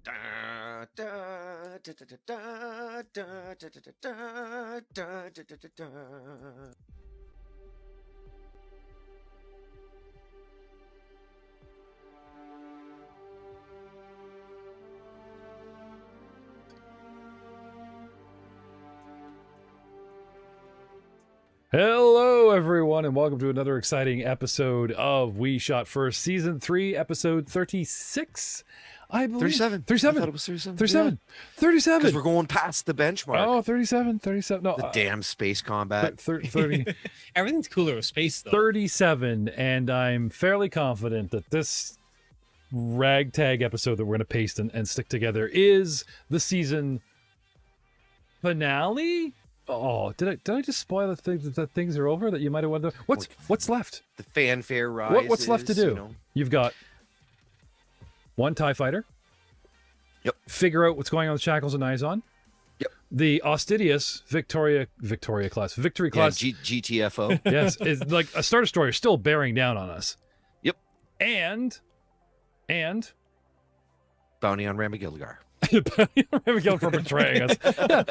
Da, da, da, da, da, da, da, da, da, da, da, da, da, da. Hello, everyone, and welcome to another exciting episode of We Shot First, Season 3, Episode 36, I believe. 37. 37. I thought it was 37. 37. Yeah. 37. Because we're going past the benchmark. Oh, 37. 37. No, the damn space combat. 30. Everything's cooler with space, though. 37, and I'm fairly confident that this ragtag episode that we're going to paste and stick together is the season finale? Oh, did I just spoil the things that things are over that you might have wondered? What's left? The fanfare rises. What's left to do? You know. You've got one TIE fighter. Yep. Figure out what's going on with Shackles and Izon. Yep. The Austidious Victory class. GTFO. Yes, is like a Star Destroyer still bearing down on us. Yep. And Bounty on Ramagilgar. Miguel for betraying us. Yeah,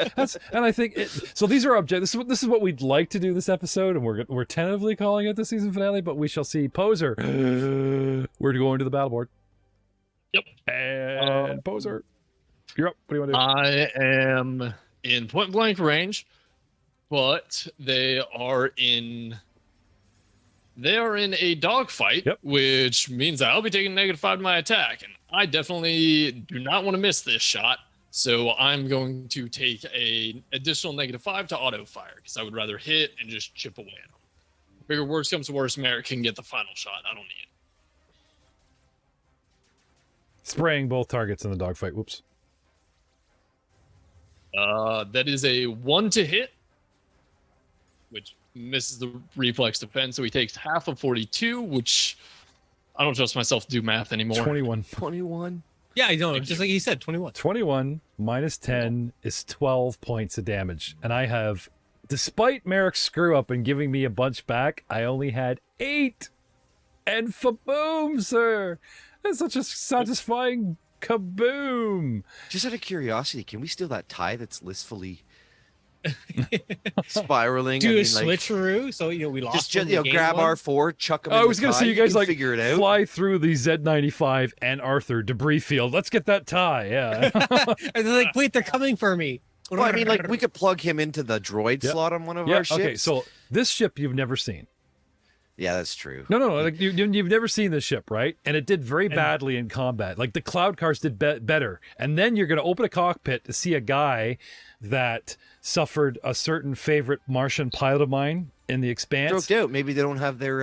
and I think so. These are objectives. This is what we'd like to do this episode, and we're tentatively calling it the season finale, but we shall see. Poser, we're going to the battle board. Yep. And Poser, you're up. What do you want to do? I am in point blank range, but they are in a dogfight, Yep. which means that I'll be taking -5 to my attack, and I definitely do not want to miss this shot. So I'm going to take a additional -5 to auto fire because I would rather hit and just chip away at them. Bigger worst comes to worst, Merrick can get the final shot. I don't need it. Spraying both targets in the dogfight. Whoops. That is a 1 to hit, which misses the reflex defense, so he takes half of 42, which I don't trust myself to do math anymore. 21. 21. Yeah, I know. Just like he said, 21. 21 minus 10 is 12 points of damage, and I have, despite Merrick's screw up and giving me a bunch back, I only had 8. And faboom, sir! That's such a satisfying kaboom. Just out of curiosity, can we steal that tie that's blissfully spiraling? Do I a mean, like, switcheroo, so we lost. just grab R4, chuck them. I was gonna say you guys like figure it out. fly through the Z95 and Arthur debris field. Let's get that tie. Yeah. And they're like, wait, they're coming for me. Well, I mean, like we could plug him into the droid Yep. slot on one of Yeah. our ships. Okay. So this ship you've never seen. Yeah, that's true. No. Like you've never seen this ship, right? And it did very badly in combat. Like the Cloud Cars did better. And then you're gonna open a cockpit to see a guy that suffered a certain favorite Martian pilot of mine in the Expanse. Stroked out. Maybe they don't have their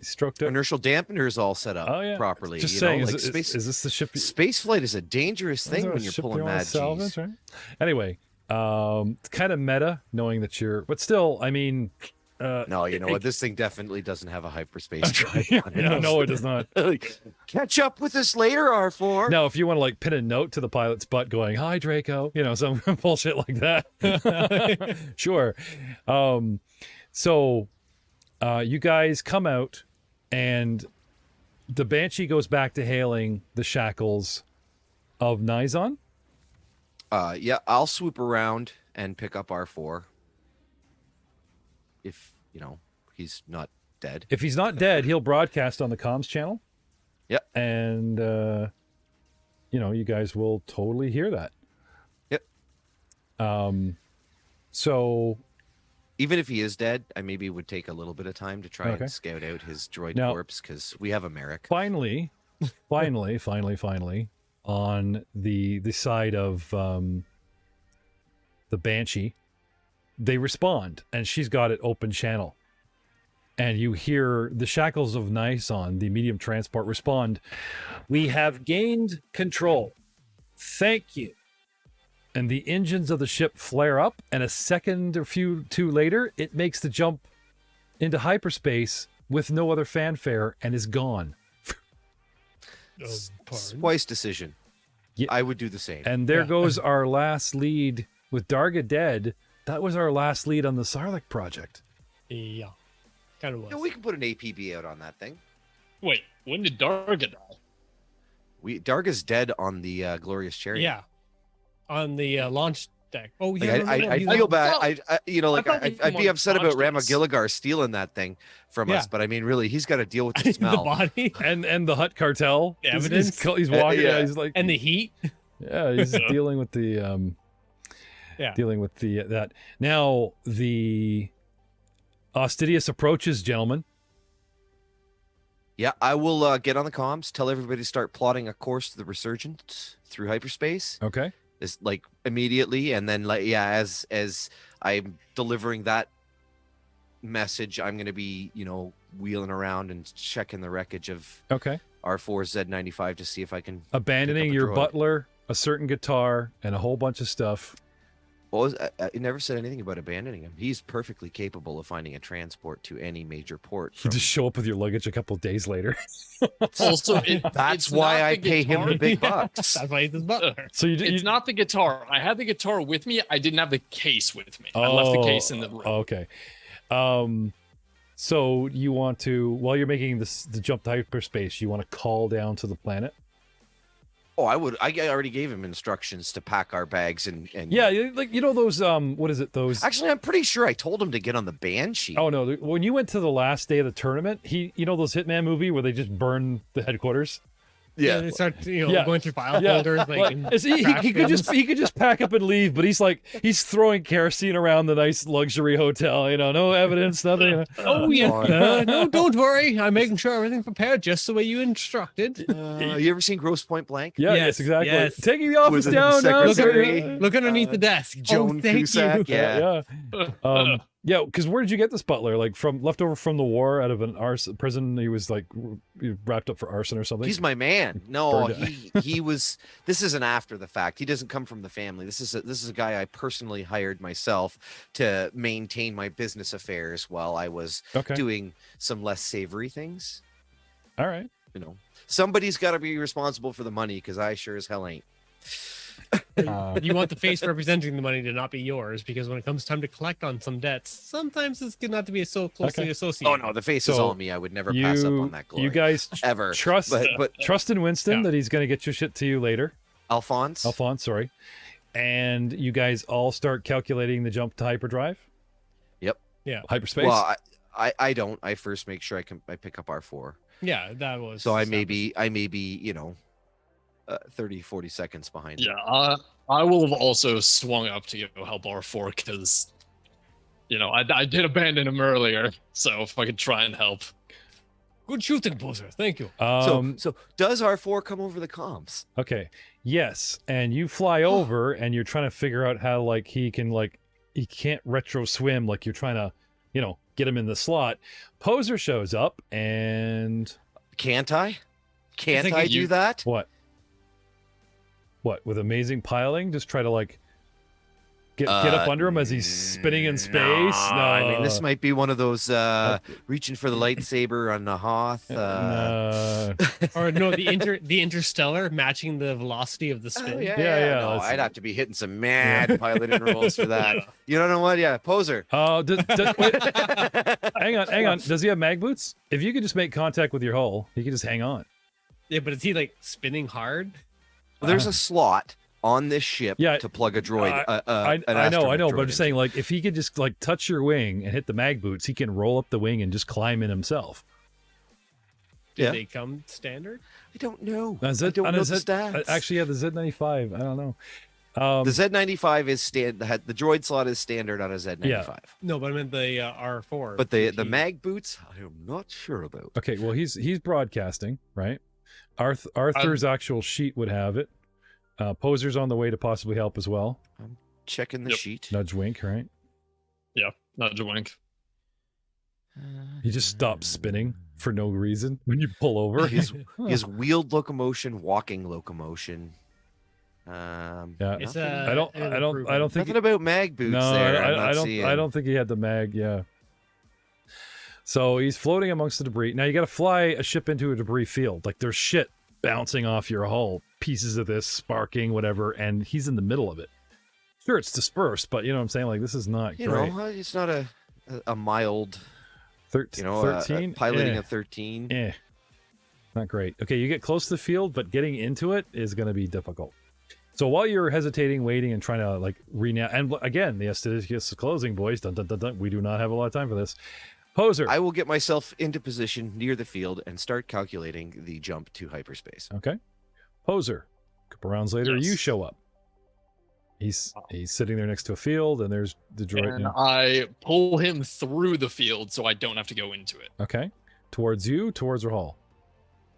Stroked out. inertial dampeners all set up properly. Just you saying, know? is, Like is this the ship? space flight is a dangerous thing when you're pulling mad G's. Right? Anyway, it's kind of meta knowing that you're, but still, I mean, No, you know what? This thing definitely doesn't have a hyperspace drive on it. no, it does not. Catch up with us later, R4. Now, if you want to like pin a note to the pilot's butt going, "Hi, Draco," some bullshit like that. Sure. So you guys come out, and the Banshee goes back to hailing the shackles of Nizon. Yeah, I'll swoop around and pick up R4. If, he's not dead. If he's not dead, he'll broadcast on the comms channel. Yep. And, you guys will totally hear that. Yep. So even if he is dead, I maybe would take a little bit of time to try and scout out his droid corpse because we have a Merrick. Finally, on the side of the Banshee, they respond, and she's got it open channel. And you hear the shackles of Nizon, the medium transport, respond, "We have gained control. Thank you." And the engines of the ship flare up, and a second or two later, it makes the jump into hyperspace with no other fanfare and is gone. Wise decision. Yeah. I would do the same. And there goes our last lead with Darga dead. That was our last lead on the Sarlacc project. Yeah, kind of was. We can put an APB out on that thing. Wait, when did Darga die? Darga's dead on the Glorious Chariot. Yeah. On the launch deck. Oh Like, yeah. no, I he's feel on- bad. thought he I'd be was upset about conscious. Ramagilligar stealing that thing from Yeah. us, but I mean, really, he's got to deal with the the smell. body And the Hut Cartel. The He's- evidence. He's walking. Yeah. He's like, and the heat. yeah, he's dealing with the Yeah. dealing with the that. Now the Austidius approaches, gentlemen. Yeah, I will get on the comms, tell everybody to start plotting a course to the Resurgent through hyperspace. Okay. Is like immediately, and then like as I'm delivering that message, I'm going to be wheeling around and checking the wreckage of Okay. R4 Z95 to see if I can Abandoning pick up a your droid. butler, a certain guitar, and a whole bunch of stuff. Well, I never said anything about abandoning him. He's perfectly capable of finding a transport to any major port. You from- just show up with your luggage a couple of days later. Also, That's it's why not I the pay him the guitar. big bucks. That's why he's his butler. So you It's not the guitar. I had the guitar with me. I didn't have the case with me. I left the case in the room. Okay. So you want to, while you're making the jump to hyperspace, you want to call down to the planet? Oh, I would. I already gave him instructions to pack our bags and Yeah, like those what is it? Those Actually, I'm pretty sure I told him to get on the Banshee. Oh no, when you went to the last day of the tournament, those Hitman movie where they just burn the headquarters? They start Yeah. going through file Yeah. folders. Like, and He trash could bins. just pack up and leave, but he's throwing kerosene around the nice luxury hotel, no evidence, nothing. Oh yeah, no, don't worry. I'm making sure everything's prepared just the way you instructed. You ever seen Gross Point Blank? Yeah, Yes, yes, exactly. yes. Taking the office With the down now. secretary. sir. Look underneath the desk. Joan thank Cusack, you. yeah. Yeah, because where did you get this butler? Like from leftover from the war, out of an prison? He was like wrapped up for arson or something. He's my man. No, Burned he was. This isn't after the fact. He doesn't come from the family. This is a guy I personally hired myself to maintain my business affairs while I was Okay. doing some less savory things. All right. Somebody's got to be responsible for the money because I sure as hell ain't. You want the face representing the money to not be yours, because when it comes time to collect on some debts, sometimes it's good not to be so closely Okay. associated. Oh no, the face is So all me. I would never pass up on that glory. You guys ever trust but trust in Winston Yeah. that he's going to get your shit to you later. Alphonse. Alphonse, sorry. And you guys all start calculating the jump to hyperdrive? Yep. Yeah. Hyperspace? Well, I don't. I first make sure I pick up R4. Yeah, that was. So I may be 30, 40 seconds behind. him. Yeah, I will have also swung up to go help R4 because, I did abandon him earlier. So if I could try and help. Good shooting, Poser. Thank you. So does R4 come over the comms? Okay. Yes. And you fly over and you're trying to figure out how he can't retro swim, like you're trying to, get him in the slot. Poser shows up and Can't I? Can't think I you- do that? what? What, with amazing piling? Just try to get up under him as he's spinning in space? No, I mean, this might be one of those reaching for the lightsaber on the Hoth. no. Or no, the interstellar matching the velocity of the spin. Yeah, No, let's I'd see. have to be hitting some mad pilot intervals for that. You don't know what? Yeah, Poser. Oh, wait, hang on. Does he have mag boots? If you could just make contact with your hull, he could just hang on. Yeah, but is he spinning hard? Well, there's a slot on this ship Yeah, to plug a droid. I an know, astromech but I'm droid just saying, if he could just touch your wing and hit the mag boots, he can roll up the wing and just climb in himself. Do Yeah. they come standard? I don't know. Now, I don't know the stats. Actually, yeah, the Z95. I don't know. The Z95 is the droid slot is standard on a Z95. Yeah. No, but I meant the R4. But the which he- mag boots, I am not sure about. Okay, well, he's broadcasting, right? Arthur's actual sheet would have it. Poser's on the way to possibly help as well. Checking the Yep. sheet. Nudge wink, right? Yeah, nudge a wink. He just stops spinning for no reason when you pull over. His wheeled locomotion, walking locomotion. Yeah. It's nothing, I don't think nothing about mag boots no, there. I don't think he had the mag. Yeah. So he's floating amongst the debris. Now you got to fly a ship into a debris field. There's shit bouncing off your hull, pieces of this sparking, whatever, and he's in the middle of it. Sure, it's dispersed, but you know what I'm saying. This is not great. It's not a mild. 13. Piloting a 13. Eh. Not great. Okay, you get close to the field, but getting into it is going to be difficult. So while you're hesitating, waiting, and trying to like and again, the Astitius is closing, boys. Dun, dun, dun, dun. We do not have a lot of time for this. Poser. I will get myself into position near the field and start calculating the jump to hyperspace. Okay. Poser. A couple rounds later, Yes. you show up. He's sitting there next to a field, and there's the droid. And I pull him through the field so I don't have to go into it. Okay. Towards you, towards Rahal.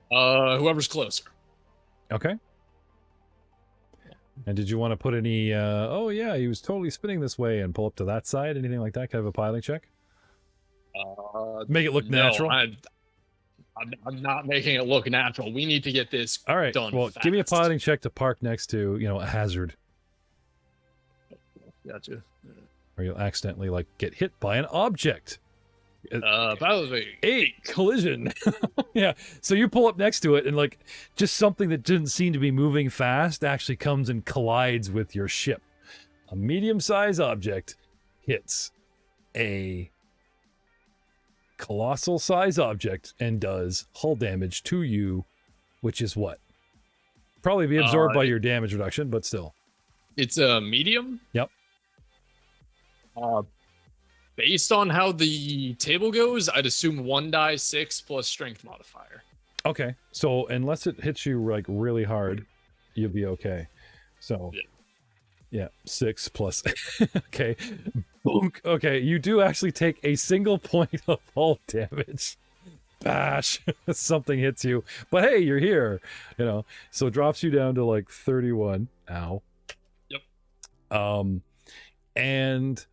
Whoever's closer. Okay. And did you want to put any, oh yeah, he was totally spinning this way and pull up to that side? Anything like that? Kind of a piloting check? Make it look natural? I'm not making it look natural. We need to get this All right. done Well, fast. give me a piloting check to park next to, a hazard. Gotcha. Or you'll accidentally, like, get hit by an object. Probably 8 collision. Yeah. So you pull up next to it, and like just something that didn't seem to be moving fast actually comes and collides with your ship. A medium-sized object hits a colossal size object and does hull damage to you, which is what? Probably be absorbed by your damage reduction, but still. It's a medium. Yep. Based on how the table goes, I'd assume 1 die 6 plus strength modifier. Okay. So unless it hits you like really hard, you'll be okay. So yeah, 6 plus. Okay. Boonk. Okay, you do actually take a single point of hull damage. Bash. Something hits you. But hey, you're here. So it drops you down to like 31. Ow. Yep. And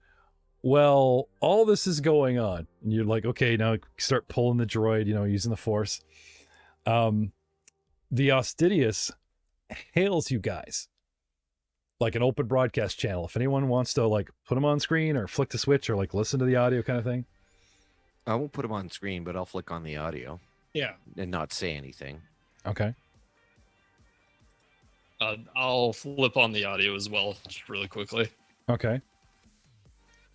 well, all this is going on, and you're like, okay, now start pulling the droid, using the force. The Austidius hails you guys like an open broadcast channel. If anyone wants to like put them on screen or flick the switch or like listen to the audio kind of thing. I won't put them on screen, but I'll flick on the audio. Yeah. And not say anything. Okay. I'll flip on the audio as well, just really quickly. Okay.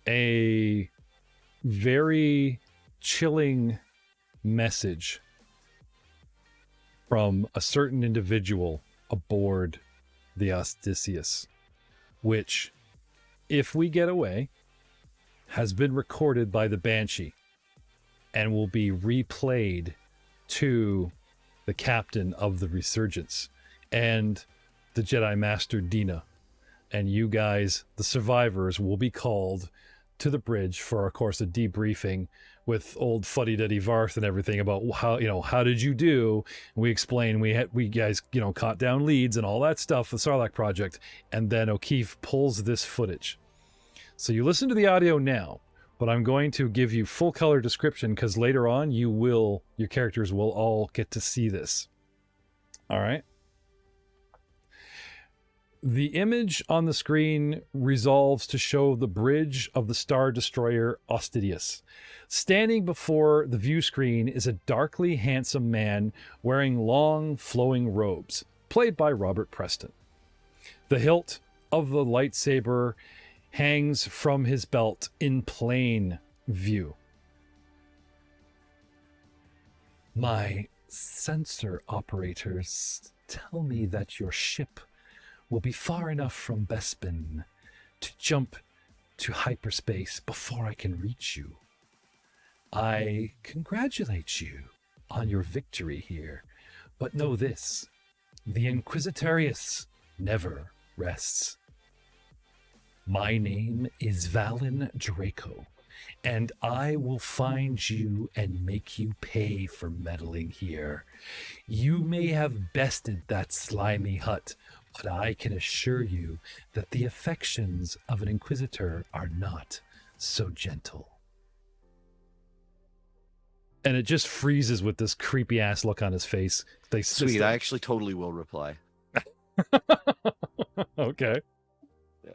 A very chilling message from a certain individual aboard the Astitius, which, if we get away, has been recorded by the Banshee and will be replayed to the captain of the Resurgence and the Jedi Master Dina. And you guys, the survivors, will be called to the bridge for, of course, a debriefing with old fuddy-duddy Varth and everything about how did you do? And we explain we guys, caught down leads and all that stuff with Sarlacc Project. And then O'Keefe pulls this footage. So you listen to the audio now, but I'm going to give you full color description because later on your characters will all get to see this. All right. The image on the screen resolves to show the bridge of the Star Destroyer Austidius. Standing before the view screen is a darkly handsome man wearing long, flowing robes, played by Robert Preston. The hilt of the lightsaber hangs from his belt in plain view. My sensor operators tell me that your ship will be far enough from Bespin to jump to hyperspace before I can reach you. I congratulate you on your victory here, but know this, the Inquisitorius never rests. My name is Valen Draco, and I will find you and make you pay for meddling here. You may have bested that slimy hut, but I can assure you that the affections of an Inquisitor are not so gentle. And it just freezes with this creepy ass look on his face. Sweet, I actually totally will reply. Okay.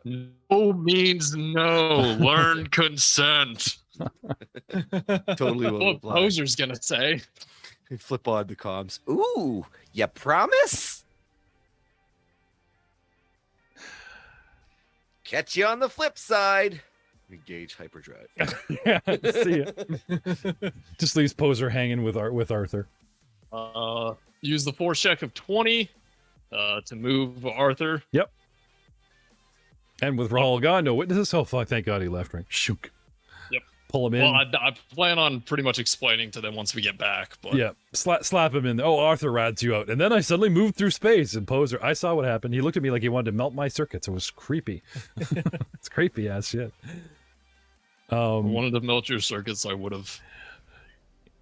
No means no. Learn consent. Totally will What reply. Poser's gonna say? Flip on the comms. Ooh, you promise? Catch you on the flip side. Engage hyperdrive. Yeah, see ya. Just leaves Poser hanging with Arthur. Use the force check of 20 to move Arthur. And with Rahul gone, no witnesses. Oh, fuck, thank God he left, right? Shook. Yep. Pull him in. Well, I plan on pretty much explaining to them once we get back. But Yeah, slap him in. Oh, Arthur rats you out. And then I suddenly moved through space and Poser. I saw what happened. He looked at me like he wanted to melt my circuits. It was creepy. It's creepy ass shit. if I wanted to melt your circuits, I would have.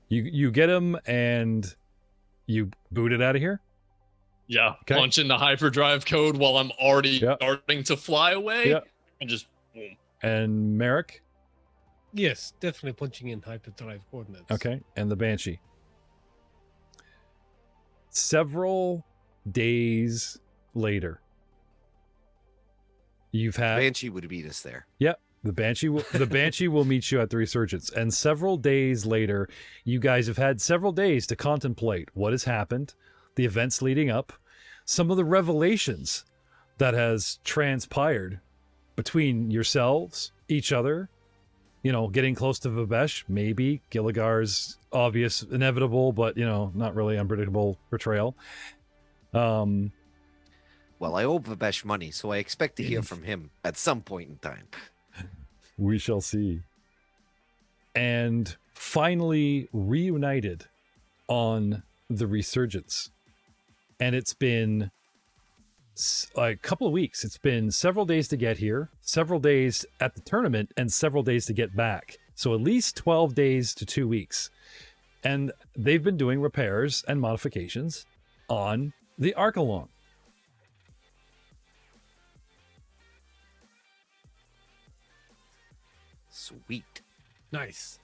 You get him and you boot it out of here? Yeah, Okay. punch in the hyperdrive code while I'm already Yep. starting to fly away. Yep. And just boom. And Merrick? Yes, definitely punching in hyperdrive coordinates. Okay. And the Banshee. Several days later, you've had Banshee would beat us there. the Banshee will meet you at the Resurgence, and several days later, you guys have had several days to contemplate what has happened, the events leading up, some of the revelations that has transpired between yourselves, each other, getting close to Vabesh, maybe Gilligar's obvious, inevitable, but not really unpredictable portrayal. Well, I owe Vabesh money, so I expect to hear from him at some point in time. We shall see. And finally reunited on the Resurgence. And it's been a couple of weeks. It's been several days to get here, several days at the tournament, and several days to get back. So at least 12 days to 2 weeks. And they've been doing repairs and modifications on the Archelon. Sweet. Nice.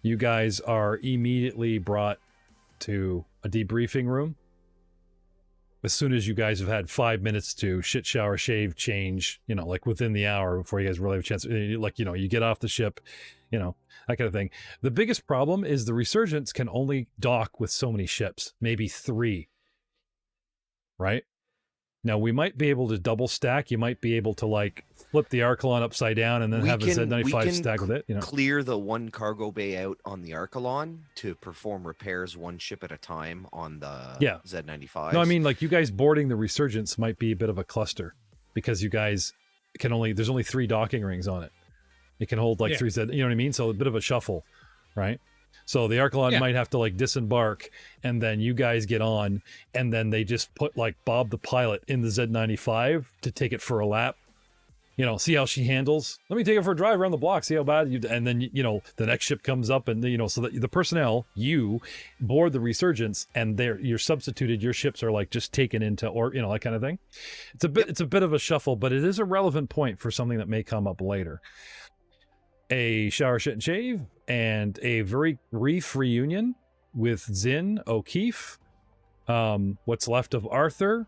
You guys are immediately brought to a debriefing room. As soon as you guys have had 5 minutes to shit, shower, shave, change, like within the hour before you guys really have a chance, you get off the ship, that kind of thing. The biggest problem is the Resurgence can only dock with so many ships, maybe 3. Right? Now, we might be able to double stack. You might be able to flip the Archelon upside down and then have a Z95 stack with it. Clear the one cargo bay out on the Archelon to perform repairs one ship at a time on the Z95. No, I mean, you guys boarding the Resurgence might be a bit of a cluster because you guys there's only 3 docking rings on it. It can hold 3 Z, you know what I mean? So a bit of a shuffle, right? So the Archelon might have to disembark, and then you guys get on, and then they just put Bob the pilot in the Z95 to take it for a lap. See how she handles. Let me take it for a drive around the block, see how bad you. And then the next ship comes up, and so that the personnel you board the Resurgence, and you're substituted. Your ships are just taken into that kind of thing. It's a bit of a shuffle, but it is a relevant point for something that may come up later. A shower, shit, and shave, and a very brief reunion with Zinn, O'Keefe, what's left of Arthur,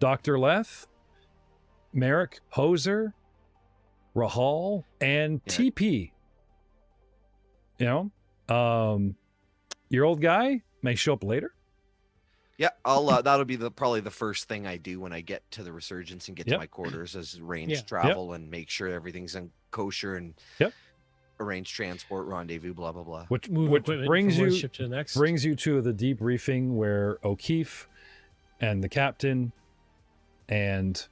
Dr. Leth, Merrick, Hoser, Rahal, and TP. Your old guy may show up later. Yeah, I'll that'll be probably the first thing I do when I get to the Resurgence and get to my quarters, is arrange travel and make sure everything's in kosher and arrange transport, rendezvous, blah blah blah. Which brings you ship to the next. Brings you to the debriefing where O'Keefe and the captain and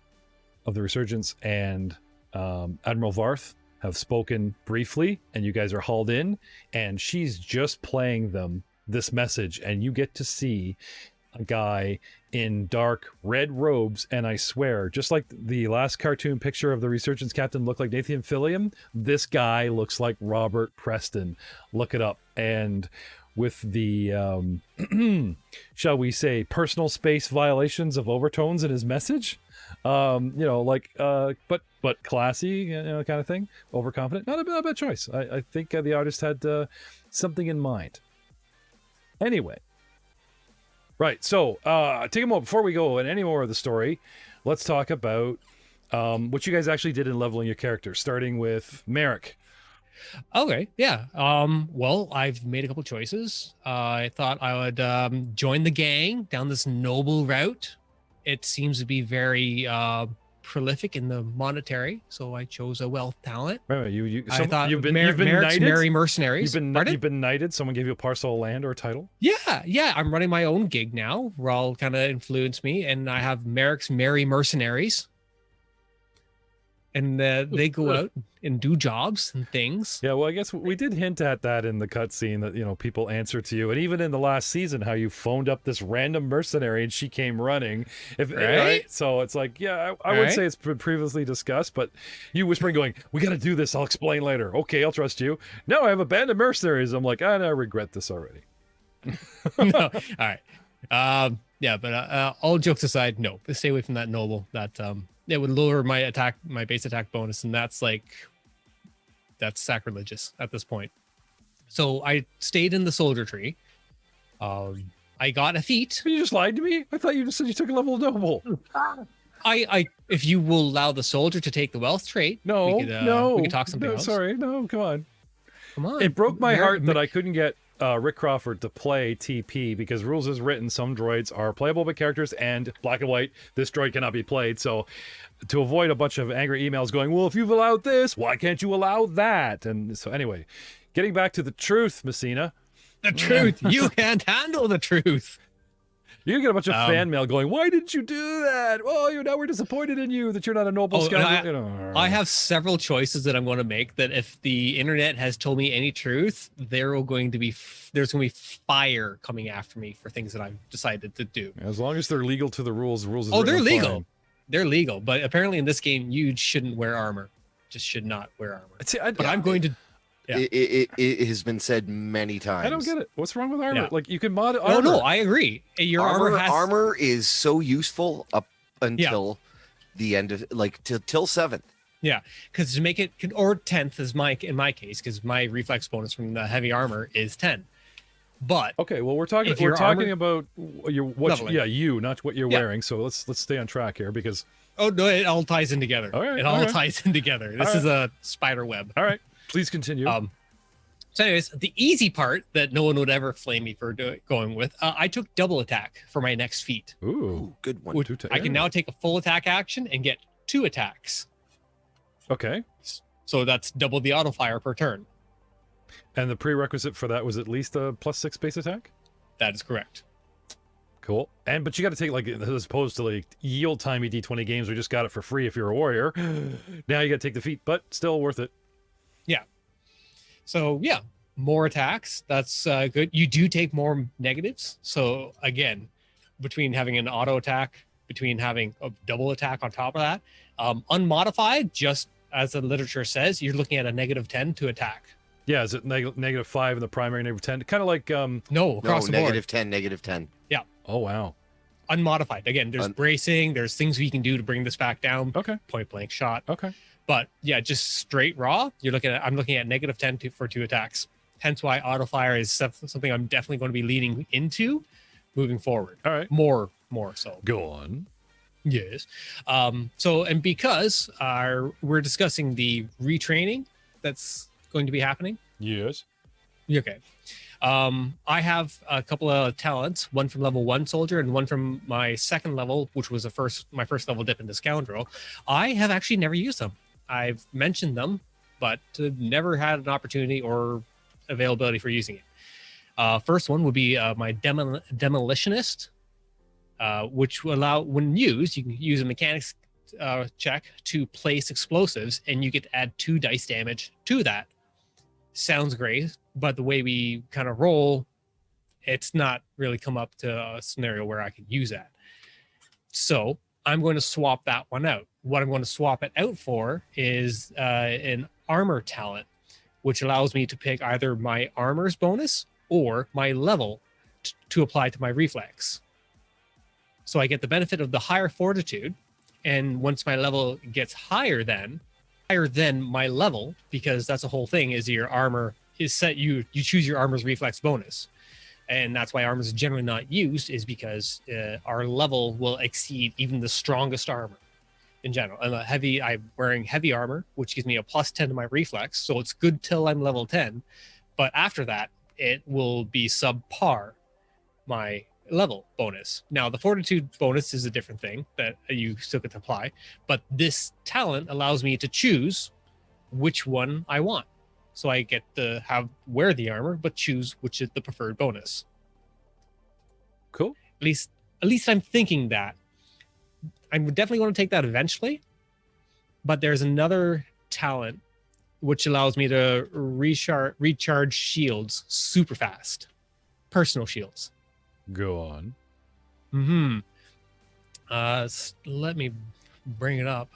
of the Resurgence and Admiral Varth have spoken briefly, and you guys are hauled in, and she's just playing them this message, and you get to see a guy in dark red robes, and I swear, just like the last cartoon picture of the Resurgence captain looked like Nathan Fillion, this guy looks like Robert Preston. Look it up. And with the shall we say personal space violations of overtones in his message, but classy, kind of thing, overconfident. Not a bad choice. I think the artist had something in mind. Anyway, right, so take a moment before we go in any more of the story. Let's talk about what you guys actually did in leveling your character, starting with Merrick. Okay, yeah. Well, I've made a couple choices. I thought I would join the gang down this noble route. It seems to be very prolific in the monetary, so I chose a wealth talent. Wait, I thought you've been Merrick's knighted. Merry Mercenaries. You've been knighted. Someone gave you a parcel of land or a title. Yeah. I'm running my own gig now. Raul kind of influenced me, and I have Merrick's Merry Mercenaries. And they go out and do jobs and things. Yeah, well, I guess we did hint at that in the cutscene that, you know, people answer to you. And even in the last season, how you phoned up this random mercenary and she came running. Right? So it's like, yeah, I would say it's been previously discussed, but you whispering going, we got to do this. I'll explain later. Okay, I'll trust you. No, I have a band of mercenaries. I'm like, I regret this already. No. All right. Yeah, but all jokes aside, no, stay away from that noble. That it would lower my base attack bonus, and that's sacrilegious at this point. So I stayed in the soldier tree. I got a feat. You just lied to me. I thought you just said you took a level of noble. I if you will allow the soldier to take the wealth trait, we could talk something else. Sorry, no, come on. Come on. It broke my heart that I couldn't get Rick Crawford to play TP because rules is written. Some droids are playable by characters, and black and white, this droid cannot be played. So to avoid a bunch of angry emails going, well, if you've allowed this, why can't you allow that? And so anyway, getting back to the truth, Messina. The truth. You can't handle the truth. You get a bunch of fan mail going, why didn't you do that? Well, now we're disappointed in you that you're not a noble scoundrel. I have several choices that I'm going to make that if the internet has told me any truth, there's going to be fire coming after me for things that I've decided to do. As long as they're legal to the rules is they're legal. Fine. They're legal. But apparently in this game, you shouldn't wear armor. Just should not wear armor. I'm going to... Yeah. It has been said many times. I don't get it. What's wrong with armor? Yeah. Like you can mod armor. No, I agree. Your armor is so useful up until the end of till 7th. Yeah, because to make it or 10th is in my case because my reflex bonus from the heavy armor is 10. But okay, well we're talking about not what you're wearing. So let's stay on track here because no, it all ties in together. It all ties in together. This is a spider web. All right. Please continue. So anyways, the easy part that no one would ever flame me for going with, I took double attack for my next feat. Ooh, good one. I can now take a full attack action and get 2 attacks. Okay. So that's double the auto fire per turn. And the prerequisite for that was at least a +6 base attack? That is correct. Cool. But you got to take as opposed to yield timey D20 games, we just got it for free if you're a warrior. Now you got to take the feat, but still worth it. Yeah. So yeah, more attacks. That's good. You do take more negatives. So again, between having an auto attack, between having a double attack on top of that, unmodified, just as the literature says, you're looking at a -10 to attack. Yeah, is it -5 in the primary, -10? Kind of like no, across the board. -10. Yeah. Oh wow. Unmodified. Again, there's bracing. There's things we can do to bring this back down. Okay. Point blank shot. Okay. But yeah, just straight raw. I'm looking at -10 for 2 attacks. Hence why auto fire is something I'm definitely going to be leaning into moving forward. All right. More so. Go on. Yes. And because we're discussing the retraining that's going to be happening. Yes. Okay. I have a couple of talents, one from level 1 soldier and one from my second level, which was my first level dip into scoundrel. I have actually never used them. I've mentioned them, but never had an opportunity or availability for using it. First one would be my demolitionist, which will allow, when used, you can use a mechanics check to place explosives, and you get to add 2 dice damage to that. Sounds great, but the way we kind of roll, it's not really come up to a scenario where I could use that. So I'm going to swap that one out. What I'm going to swap it out for is an armor talent, which allows me to pick either my armor's bonus or my level to apply to my reflex. So I get the benefit of the higher fortitude, and once my level gets higher than my level, because that's the whole thing, is your armor is set, you choose your armor's reflex bonus. And that's why armor is generally not used, is because our level will exceed even the strongest armor in general. And I'm wearing heavy armor, which gives me a +10 to my reflex, so it's good till I'm level 10. But after that, it will be subpar my level bonus. Now, the fortitude bonus is a different thing that you still get to apply, but this talent allows me to choose which one I want. So I get to wear the armor, but choose which is the preferred bonus. Cool. At least I'm thinking that. I would definitely want to take that eventually, but there's another talent which allows me to recharge shields super fast. Personal shields. Go on. Let me bring it up.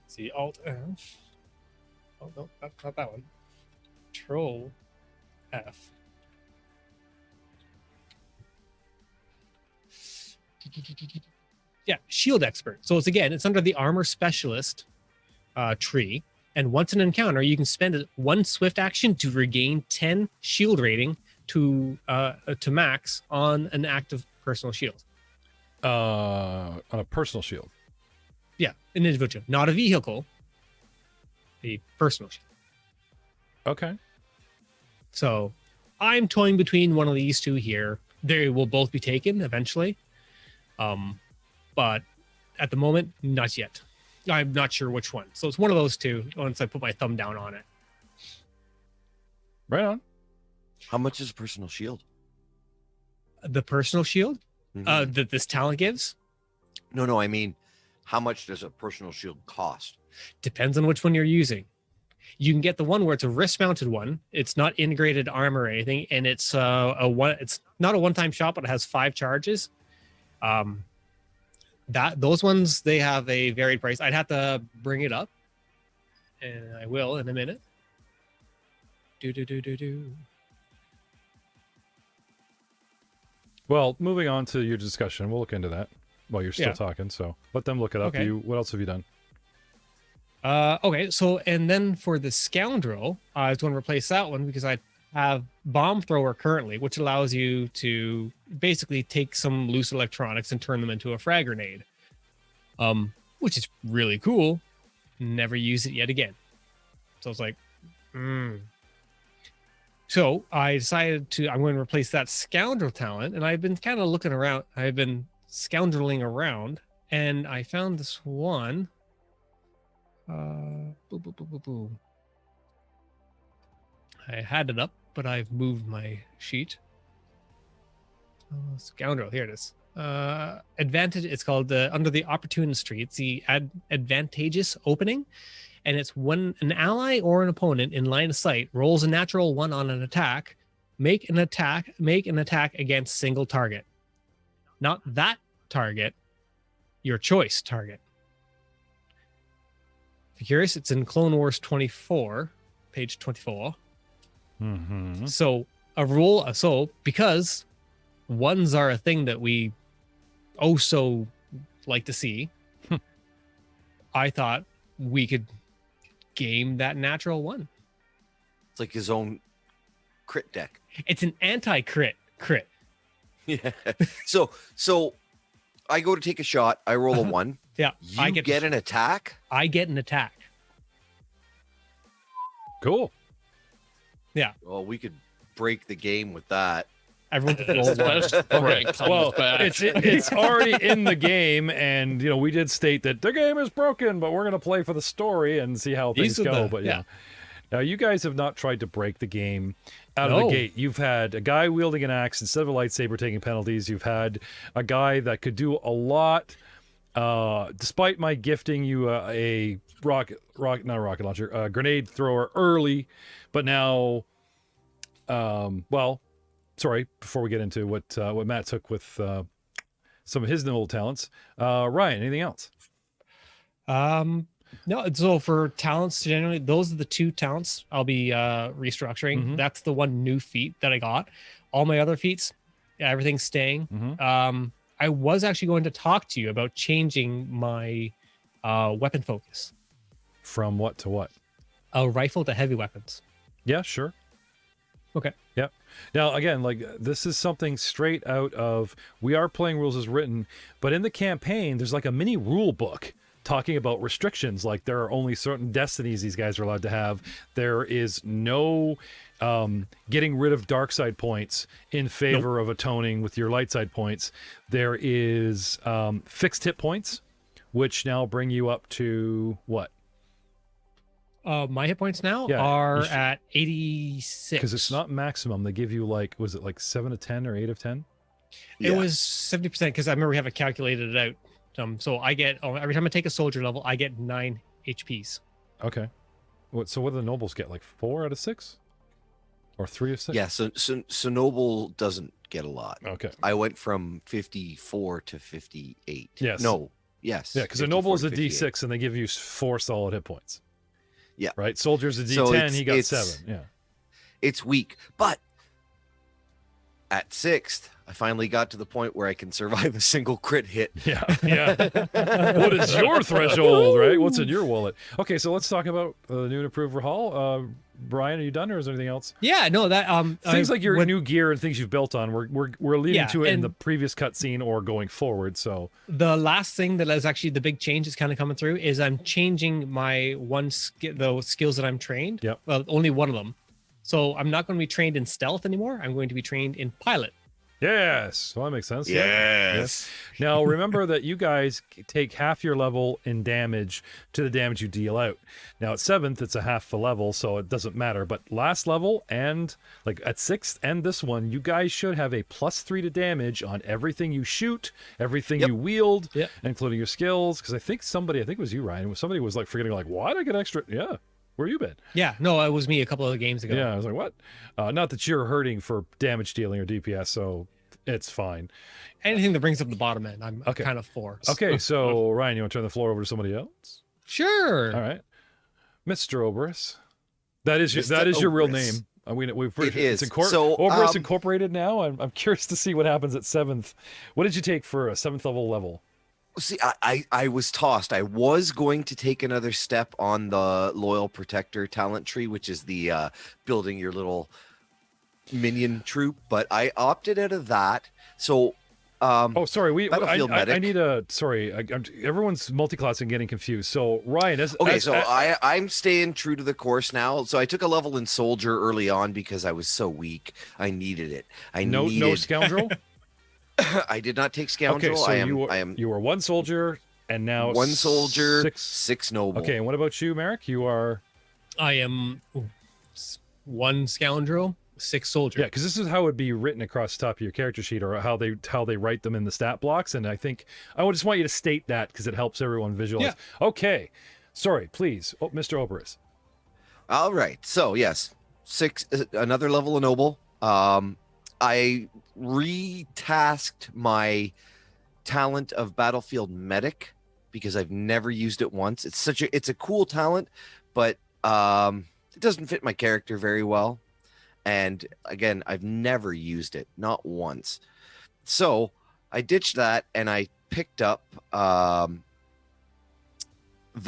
See, Alt F. Oh no, not that one. Control F. Yeah, shield expert. So it's under the armor specialist tree. And once an encounter, you can spend one swift action to regain 10 shield rating to max on an active personal shield. On a personal shield. Yeah, an individual, not a vehicle. A personal shield. Okay. So I'm toying between one of these two here. They will both be taken eventually. But at the moment, not yet. I'm not sure which one. So it's one of those two once I put my thumb down on it. Right on. How much is a personal shield? The personal shield that this talent gives? No, I mean, how much does a personal shield cost? Depends on which one you're using. You can get the one where it's a wrist-mounted one. It's not integrated armor or anything, and it's it's not a one-time shot, but it has 5 charges. Those ones, they have a varied price. I'd have to bring it up, and I will in a minute. Well, moving on to your discussion, we'll look into that while you're still talking. So let them look it up. Okay. What else have you done? Okay, so and then for the scoundrel, I was going to replace that one because I have bomb thrower currently, which allows you to basically take some loose electronics and turn them into a frag grenade, which is really cool. Never use it yet again. So I was like, So I decided I'm going to replace that scoundrel talent, and I've been kind of looking around. I've been scoundreling around, and I found this one. I had it up, but I've moved my sheet. Scoundrel, here it is. Advantage. It's called under the opportunist tree. It's the advantageous opening, and it's when an ally or an opponent in line of sight rolls a natural 1 on an attack, make an attack against single target. Not that target, your choice target. If you're curious, it's in Clone Wars 24, page 24. Mm-hmm. So because ones are a thing that we so like to see, I thought we could game that natural 1. It's like his own crit deck. It's an anti-crit. Yeah. So I go to take a shot. I roll a 1. Yeah. You get an attack? I get an attack. Cool. Yeah. Well, we could break the game with that. Everyone could roll 1. Okay. Well, it's already in the game, and we did state that the game is broken, but we're going to play for the story and see how things go. But yeah. Now, you guys have not tried to break the game out of the gate. You've had a guy wielding an axe instead of a lightsaber taking penalties. You've had a guy that could do a lot. Despite my gifting you a not a rocket launcher, a grenade thrower early, but now, sorry, before we get into what Matt took with some of his noble talents, Ryan, anything else? No, so for talents, generally, those are the 2 talents I'll be restructuring. Mm-hmm. That's the 1 new feat that I got. All my other feats, everything's staying. Mm-hmm. I was actually going to talk to you about changing my weapon focus. From what to what? A rifle to heavy weapons. Yeah, sure. Okay. Yeah. Now, again, this is something straight out of, we are playing rules as written, but in the campaign, there's like a mini rule book talking about restrictions, like there are only certain destinies these guys are allowed to have. There is no getting rid of dark side points in favor of atoning with your light side points. There is fixed hit points, which now bring you up to what? My hit points now are at 86. Because it's not maximum. They give you like, was it like 7 of 10 or 8 of 10? It was 70% because I remember we have it calculated out. So I get, every time I take a soldier level, I get 9 HPs. Okay. So what do the nobles get? Like 4 out of 6? Or 3 of 6? Yeah, so noble doesn't get a lot. Okay. I went from 54 to 58. Yes. No. Yes. Yeah, because a noble is a D6 and they give you 4 solid hit points. Yeah. Right? Soldier's a D10, So he got 7. Yeah. It's weak. But at 6th, I finally got to the point where I can survive a single crit hit. Yeah. What is your threshold, right? What's in your wallet? Okay, so let's talk about the new and improved Rahal. Brian, are you done, or is there anything else? Yeah, no, that things like your new gear and things you've built on. We're leading to it in the previous cutscene or going forward. So the last thing that is actually the big change is kind of coming through is I'm changing my the skills that I'm trained. Yep. Well, only one of them. So I'm not going to be trained in stealth anymore. I'm going to be trained in pilot. Yes. Well, that makes sense. Yes. Now, remember that you guys take half your level in damage to the damage you deal out. Now, at 7th, it's a half the level, so it doesn't matter. But last level and like at 6th and this one, you guys should have a +3 to damage on everything you shoot, everything you wield, including your skills. Because I think it was you, Ryan. Somebody was like forgetting, like, why did I get extra? Yeah. Where you been? Yeah, no, it was me a couple of games ago. Yeah, I was like, what? Not that you're hurting for damage dealing or DPS, so it's fine. Anything that brings up the bottom end, I'm kind of for. Okay, so Ryan, you want to turn the floor over to somebody else? Sure. All right, Mr. Oberus. That is your real name. It is. So Oberus Incorporated now. I'm curious to see what happens at 7th. What did you take for a 7th level? See, I was tossed. I was going to take another step on the Loyal Protector talent tree, which is the building your little minion troop, but I opted out of that. So, sorry. I need a sorry. Everyone's multi-classing, getting confused. So Ryan, I'm staying true to the course now. So I took a level in soldier early on because I was so weak. I needed it. No scoundrel. I did not take scoundrel. Okay, so you were 1 soldier and now 1 soldier, 6 noble. Okay, and what about you, Merrick? I am 1 scoundrel, 6 soldier. Yeah, because this is how it would be written across the top of your character sheet, or how they write them in the stat blocks. And I think I just want you to state that because it helps everyone visualize. Yeah. Okay, sorry, please, Mr. Oberus. All right, so yes, 6, another level of noble. I retasked my talent of battlefield medic because I've never used it once. It's a cool talent, but it doesn't fit my character very well. And again, I've never used it, not once. So I ditched that and I picked up the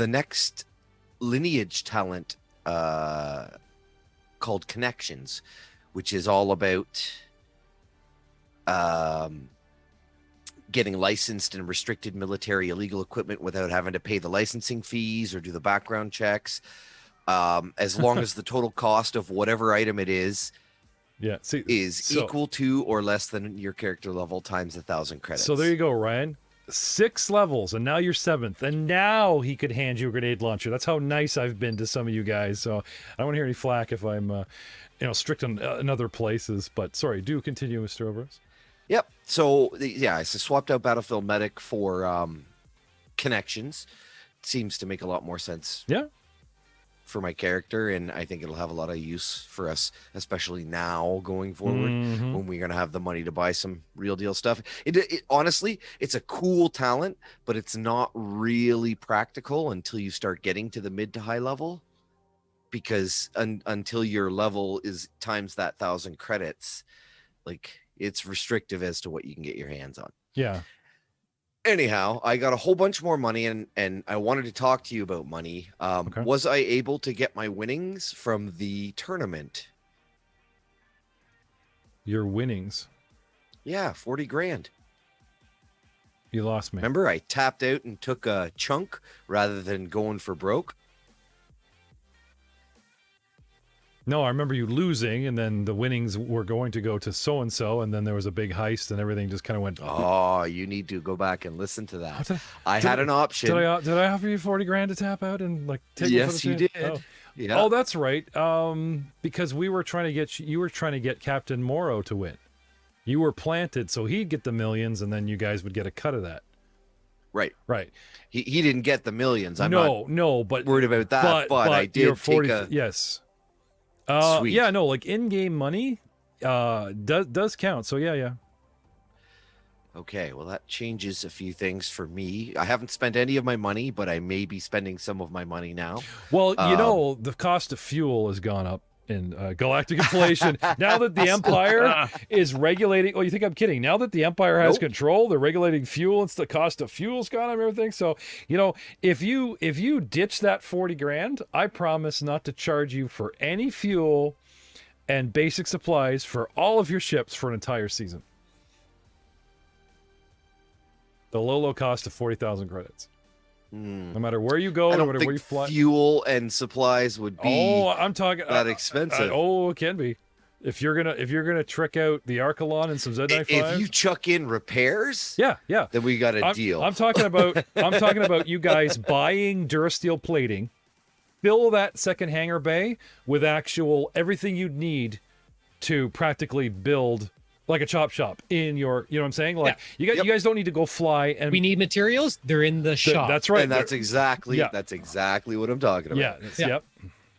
next lineage talent called Connections, which is all about getting licensed and restricted military illegal equipment without having to pay the licensing fees or do the background checks, as long as the total cost of whatever item it is equal to or less than your character level times 1,000 credits. So there you go, Ryan. 6 levels, and now you're 7th, and now he could hand you a grenade launcher. That's how nice I've been to some of you guys. So I don't want to hear any flack if I'm strict on in other places. But sorry, do continue, Mr. Oberus. Yep. So I swapped out Battlefield Medic for Connections. It seems to make a lot more sense. Yeah. For my character, and I think it'll have a lot of use for us, especially now going forward when we're gonna have the money to buy some real deal stuff. It honestly, it's a cool talent, but it's not really practical until you start getting to the mid to high level, because until your level is times that 1,000 credits, like, it's restrictive as to what you can get your hands on. Yeah. Anyhow, I got a whole bunch more money, and I wanted to talk to you about money. Okay. Was I able to get my winnings from the tournament? Your winnings? Yeah, 40 grand. You lost me. Remember, I tapped out and took a chunk rather than going for broke. No, I remember you losing, and then the winnings were going to go to so-and-so, and then there was a big heist, and everything just kind of went... Oh, you need to go back and listen to that. I had an option. Did I offer you 40 grand to tap out and like take it for the you did. Oh. Yeah. Oh, that's right. Because we were trying to get you were trying to get Captain Morrow to win. You were planted so he'd get the millions, and then you guys would get a cut of that. Right. Right. He didn't get the millions. I'm not but worried about that. But I did 40, take a yes. Sweet. Yeah, no, like in-game money does count. So yeah. Okay, well, that changes a few things for me. I haven't spent any of my money, but I may be spending some of my money now. Well, the cost of fuel has gone up in galactic inflation. Now that the Empire is regulating... Oh, you think I'm kidding? Now that the Empire has control, they're regulating fuel, and the cost of fuel's gone up and everything. So, if you ditch that 40 grand, I promise not to charge you for any fuel and basic supplies for all of your ships for an entire season. The low cost of 40,000 credits. No matter where you go, no matter where you fly. Fuel and supplies would be I'm talking that expensive. It can be. If you're gonna trick out the Archelon and some Z95. If you chuck in repairs, yeah, then we got a deal. I'm talking about you guys buying Durasteel plating, fill that second hangar bay with actual everything you'd need to practically build like a chop shop in your, you know what I'm saying? Like you guys don't need to go fly and we need materials. They're in the shop. That's right. And that's exactly what I'm talking about.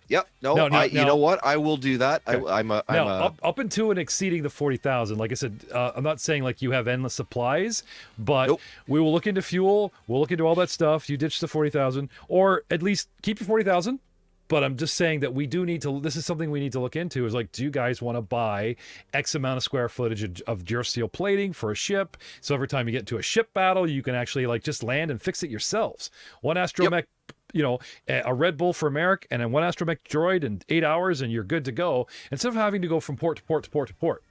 Yep. No, you know what? I will do that. Okay. Up until and exceeding the 40,000. Like I said, I'm not saying like you have endless supplies, but we will look into fuel. We'll look into all that stuff. You ditch the 40,000, or at least keep your 40,000. But I'm just saying that we do need to, this is something we need to look into, is like, do you guys want to buy X amount of square footage of Durasteel plating for a ship? So every time you get into a ship battle, you can actually like just land and fix it yourselves. One astromech, a Red Bull for Merrick, and then one astromech droid in 8 hours, and you're good to go. Instead of having to go from port to port to port to port.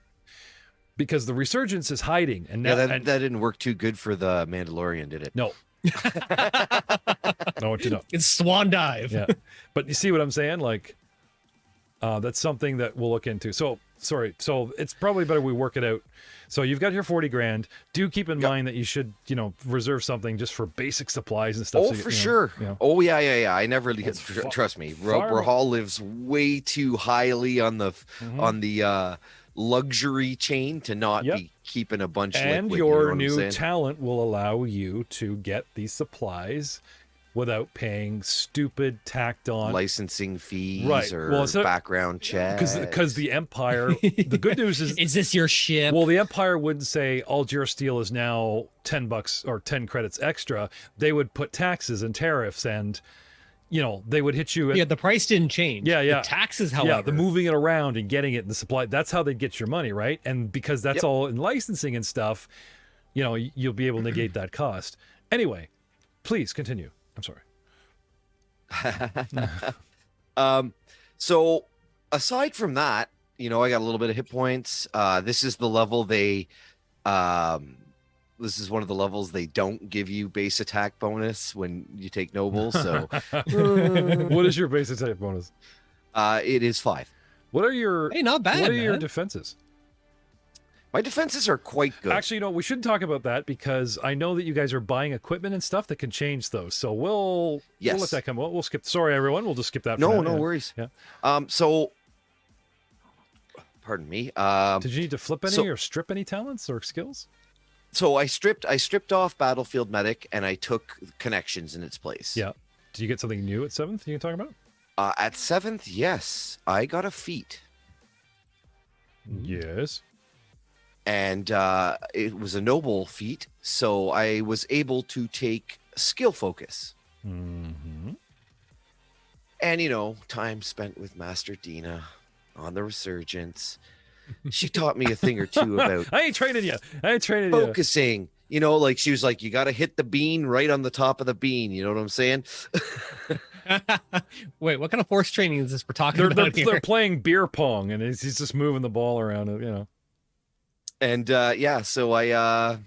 Because the Resurgence is hiding. And now, that didn't work too good for the Mandalorian, did it? No. No, it's swan dive. Yeah, but you see what I'm saying? Like, that's something that we'll look into. So it's probably better we work it out. So you've got your 40 grand. Do keep in mind that you should, reserve something just for basic supplies and stuff. Oh, for sure. Oh, yeah. I never really trust me. Rahal lives way too highly on the luxury chain to not be keeping a bunch and liquid, your new talent will allow you to get these supplies without paying stupid tacked on licensing fees or background checks. Because the Empire, the good news is this your ship? Well, the Empire wouldn't say all Durasteel is now $10 or 10 credits extra. They would put taxes and tariffs, and they would hit you. The price didn't change. Yeah. The taxes, however. Yeah, the moving it around and getting it in the supply. That's how they get your money, right? And because that's all in licensing and stuff, you'll be able to negate that cost. Anyway, please continue. I'm sorry. So aside from that, I got a little bit of hit points. This is the level this is one of the levels they don't give you base attack bonus when you take noble. So what is your base attack bonus? It is 5. What are your not bad? What are your defenses? My defenses are quite good. Actually, we shouldn't talk about that because I know that you guys are buying equipment and stuff that can change those. So we'll let that come. We'll skip. Sorry, everyone. We'll just skip that. No worries. Yeah. So, pardon me. Did you need to flip any or strip any talents or skills? So I stripped off Battlefield Medic and I took connections in its place. Yeah. Did you get something new at 7th you can talk about? At 7th, yes. I got a feat. Yes. And it was a noble feat, so I was able to take skill focus. Mm-hmm. And, time spent with Master Dina on the Resurgence. She taught me a thing or two about I ain't training you. Focusing. Like she was like, you got to hit the bean right on the top of the bean. You know what I'm saying? Wait, what kind of force training is this we're talking about here? They're playing beer pong, and he's just moving the ball around, And so I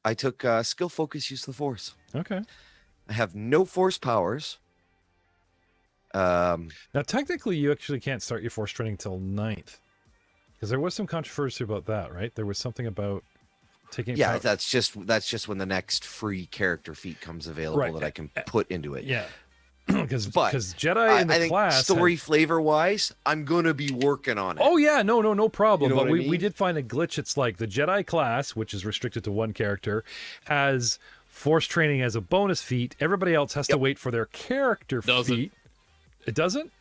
I took skill, focus, use the force. Okay. I have no force powers. Now, technically, you actually can't start your force training till 9th. Because there was some controversy about that, right? There was something about taking... Yeah, that's just when the next free character feat comes available that I can put into it. Yeah. Because Jedi in the class... story flavor-wise, I'm going to be working on it. Oh, yeah. No problem. You know but what I mean? we did find a glitch. It's like the Jedi class, which is restricted to one character, has force training as a bonus feat. Everybody else has to wait for their character feat. It doesn't?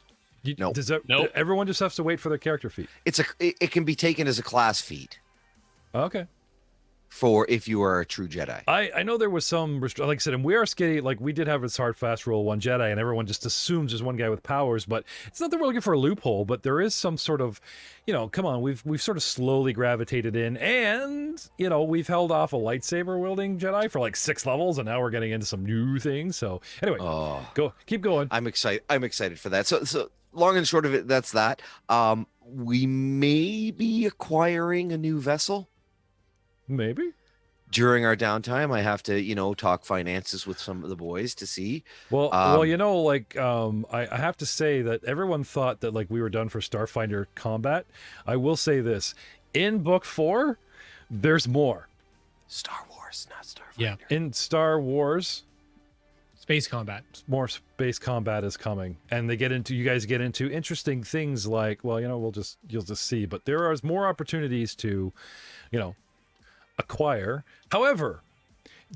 No. Nope. Everyone just has to wait for their character feat. It can be taken as a class feat. Okay. For if you are a true Jedi. I know there was some, like I said, and we are skating, like we did have this hard fast rule one Jedi, and everyone just assumes there's one guy with powers, but it's not that we're looking for a loophole, but there is some sort of, come on, we've sort of slowly gravitated in, and, we've held off a lightsaber wielding Jedi for like 6 levels, and now we're getting into some new things. So anyway, keep going. I'm excited for that. So long and short of it, that's that. We may be acquiring a new vessel. Maybe during our downtime. I have to, talk finances with some of the boys to see. Well, I have to say that everyone thought that like we were done for Starfinder combat. I will say this: in book 4, there's more. Star Wars, not Starfinder. Yeah. In Star Wars, space combat. More space combat is coming, and you guys get into interesting things like, well, you'll just see. But there are more opportunities to, acquire. However,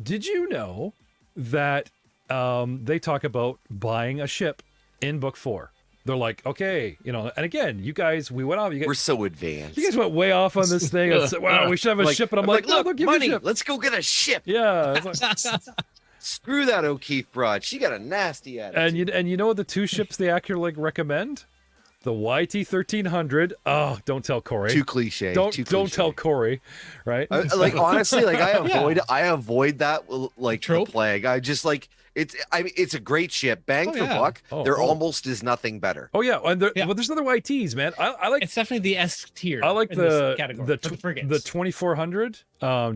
did you know that they talk about buying a ship in book 4? They're like, okay, and again, you guys, we went off. We're so advanced. You guys went way off on this thing. It's, wow, we should have a ship. And I'm like, look, they'll give money. you a ship. Let's go get a ship. Yeah. It's like, screw that O'Keefe broad. She got a nasty attitude. And you know the 2 ships they actually recommend? The YT 1300. Oh, don't tell Corey. Too cliche. Don't tell Corey, right? Honestly, I avoid that like the plague. I just like it's a great ship. Bang for buck. There almost is nothing better. Oh yeah, and well, there's other YTs, man. I like. It's definitely the S tier. I like the 2400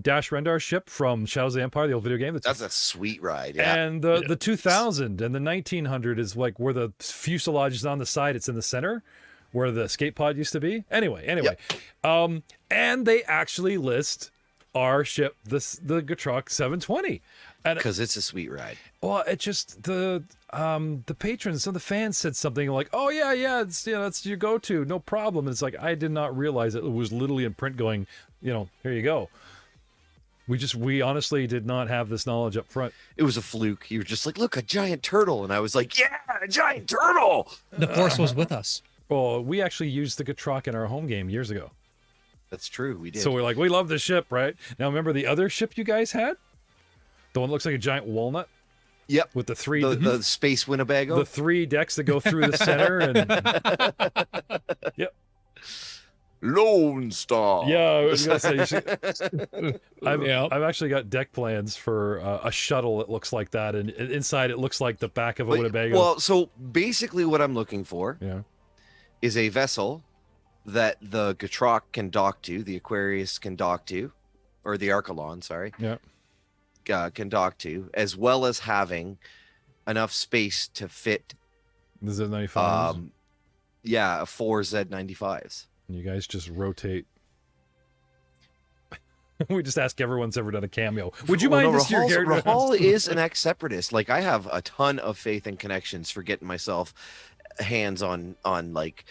Dash Rendar ship from Shadows of the Empire, the old video game. That's a sweet ride. Yeah. And the 2000 and the 1900 is like where the fuselage is on the side. It's in the center, where the escape pod used to be. Anyway. Yep. And they actually list our ship, the GAURDIans 720. Because it's a sweet ride. Well, it just the patrons, some of the fans said something like, "Oh yeah, it's that's your go-to, no problem." And it's like I did not realize it was literally in print going, here you go. We honestly did not have this knowledge up front. It was a fluke. You were just like, look, a giant turtle, and I was like, yeah, a giant turtle. The Force was with us. Well, we actually used the GAURDIans in our home game years ago. That's true. We did. So we're like, we love this ship, right? Now remember the other ship you guys had? The one that looks like a giant walnut? Yep. With the 3... The Space Winnebago? The 3 decks that go through the center. And yep. Lone Star. Yeah, I was going to say... I've actually got deck plans for a shuttle that looks like that. And inside it looks like the back of a Winnebago. Well, so basically what I'm looking for is a vessel that the GAURDIans can dock to, the Aquarius can dock to, or the Archelon, sorry. Yeah. Can dock to, as well as having enough space to fit the Z95s. 4 Z95s. You guys just rotate. We just ask everyone's ever done a cameo. Would you mind this year, Rahal is an ex-separatist. Like I have a ton of faith and connections for getting myself hands on like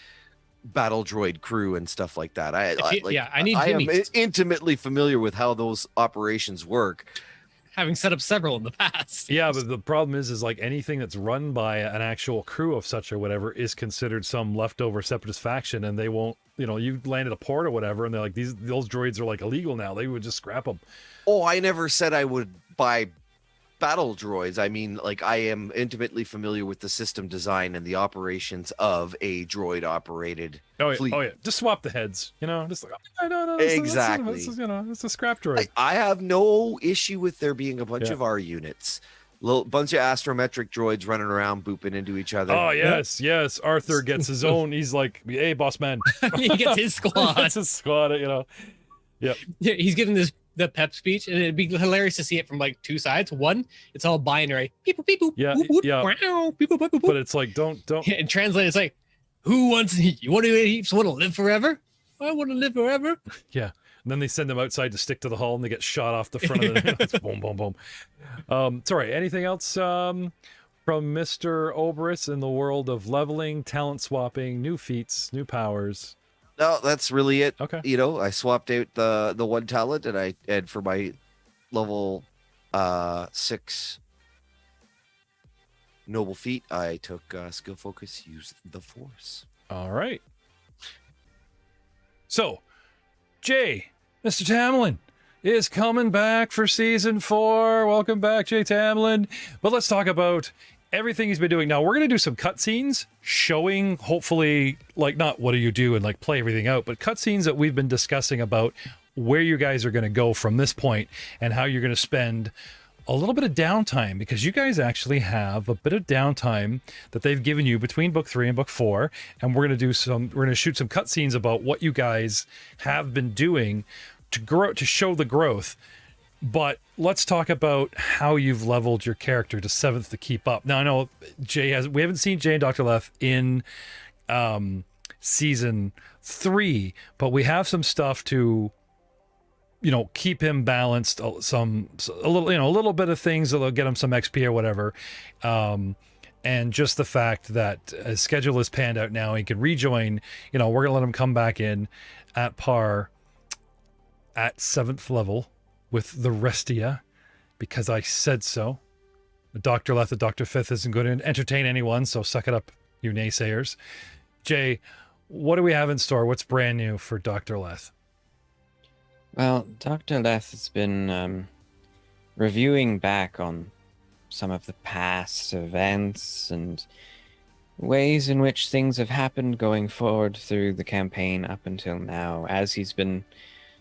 battle droid crew and stuff like that. I am intimately familiar with how those operations work, having set up several in the past. Yeah, but the problem is like anything that's run by an actual crew of such or whatever is considered some leftover separatist faction, and they won't, you landed a port or whatever, and they're like, those droids are like illegal now. They would just scrap them. Oh, I never said I would buy battle droids. I mean, like I am intimately familiar with the system design and the operations of a droid operated fleet. Oh yeah, just swap the heads. Just like exactly. It's a scrap droid. I have no issue with there being a bunch of our units, bunch of astrometric droids running around booping into each other. Oh yes. Arthur gets his own. He's like, hey, boss man. He gets his squad. He gets his squad. Yep. Yeah, he's getting this the pep speech, and it'd be hilarious to see it from like two sides. One, it's all binary, beep boop, beep boop, Yeah, whoop, whoop, yeah. wow, beep boop, beep boop, But it's like don't. and translate, it's like, who wants you want to live forever? I want to live forever. Yeah. And then they send them outside to stick to the hull, and they get shot off the front of the. It's boom, boom, boom. Sorry. Anything else from Mr. Oberus in the world of leveling, talent swapping, new feats, new powers? No, that's really it. Okay. You know, I swapped out the one talent, and for my level 6 noble feat, I took skill focus, use the force. All right. So, Jay, Mr. Tamlin is coming back for season 4. Welcome back, Jay Tamlin. But let's talk about everything he's been doing. Now, we're going to do some cutscenes showing, hopefully, like, not what do you do and like play everything out, but cutscenes that we've been discussing about where you guys are going to go from this point and how you're going to spend a little bit of downtime, because you guys actually have a bit of downtime that they've given you between book 3 and book 4, and we're going to shoot some cutscenes about what you guys have been doing to grow, to show the growth. But let's talk about how you've leveled your character to 7th to keep up. Now, I know we haven't seen Jay and Dr. Leth in season 3, but we have some stuff to, you know, keep him balanced, a little bit of things that'll get him some XP or whatever. And just the fact that his schedule is panned out now, he can rejoin, you know, we're going to let him come back in at par at 7th level with the rest of you, because I said so. Dr. Leth at Dr. Fifth isn't going to entertain anyone, so suck it up, you naysayers. Jay, what do we have in store? What's brand new for Dr. Leth? Well, Dr. Leth has been reviewing back on some of the past events and ways in which things have happened going forward through the campaign up until now, as he's been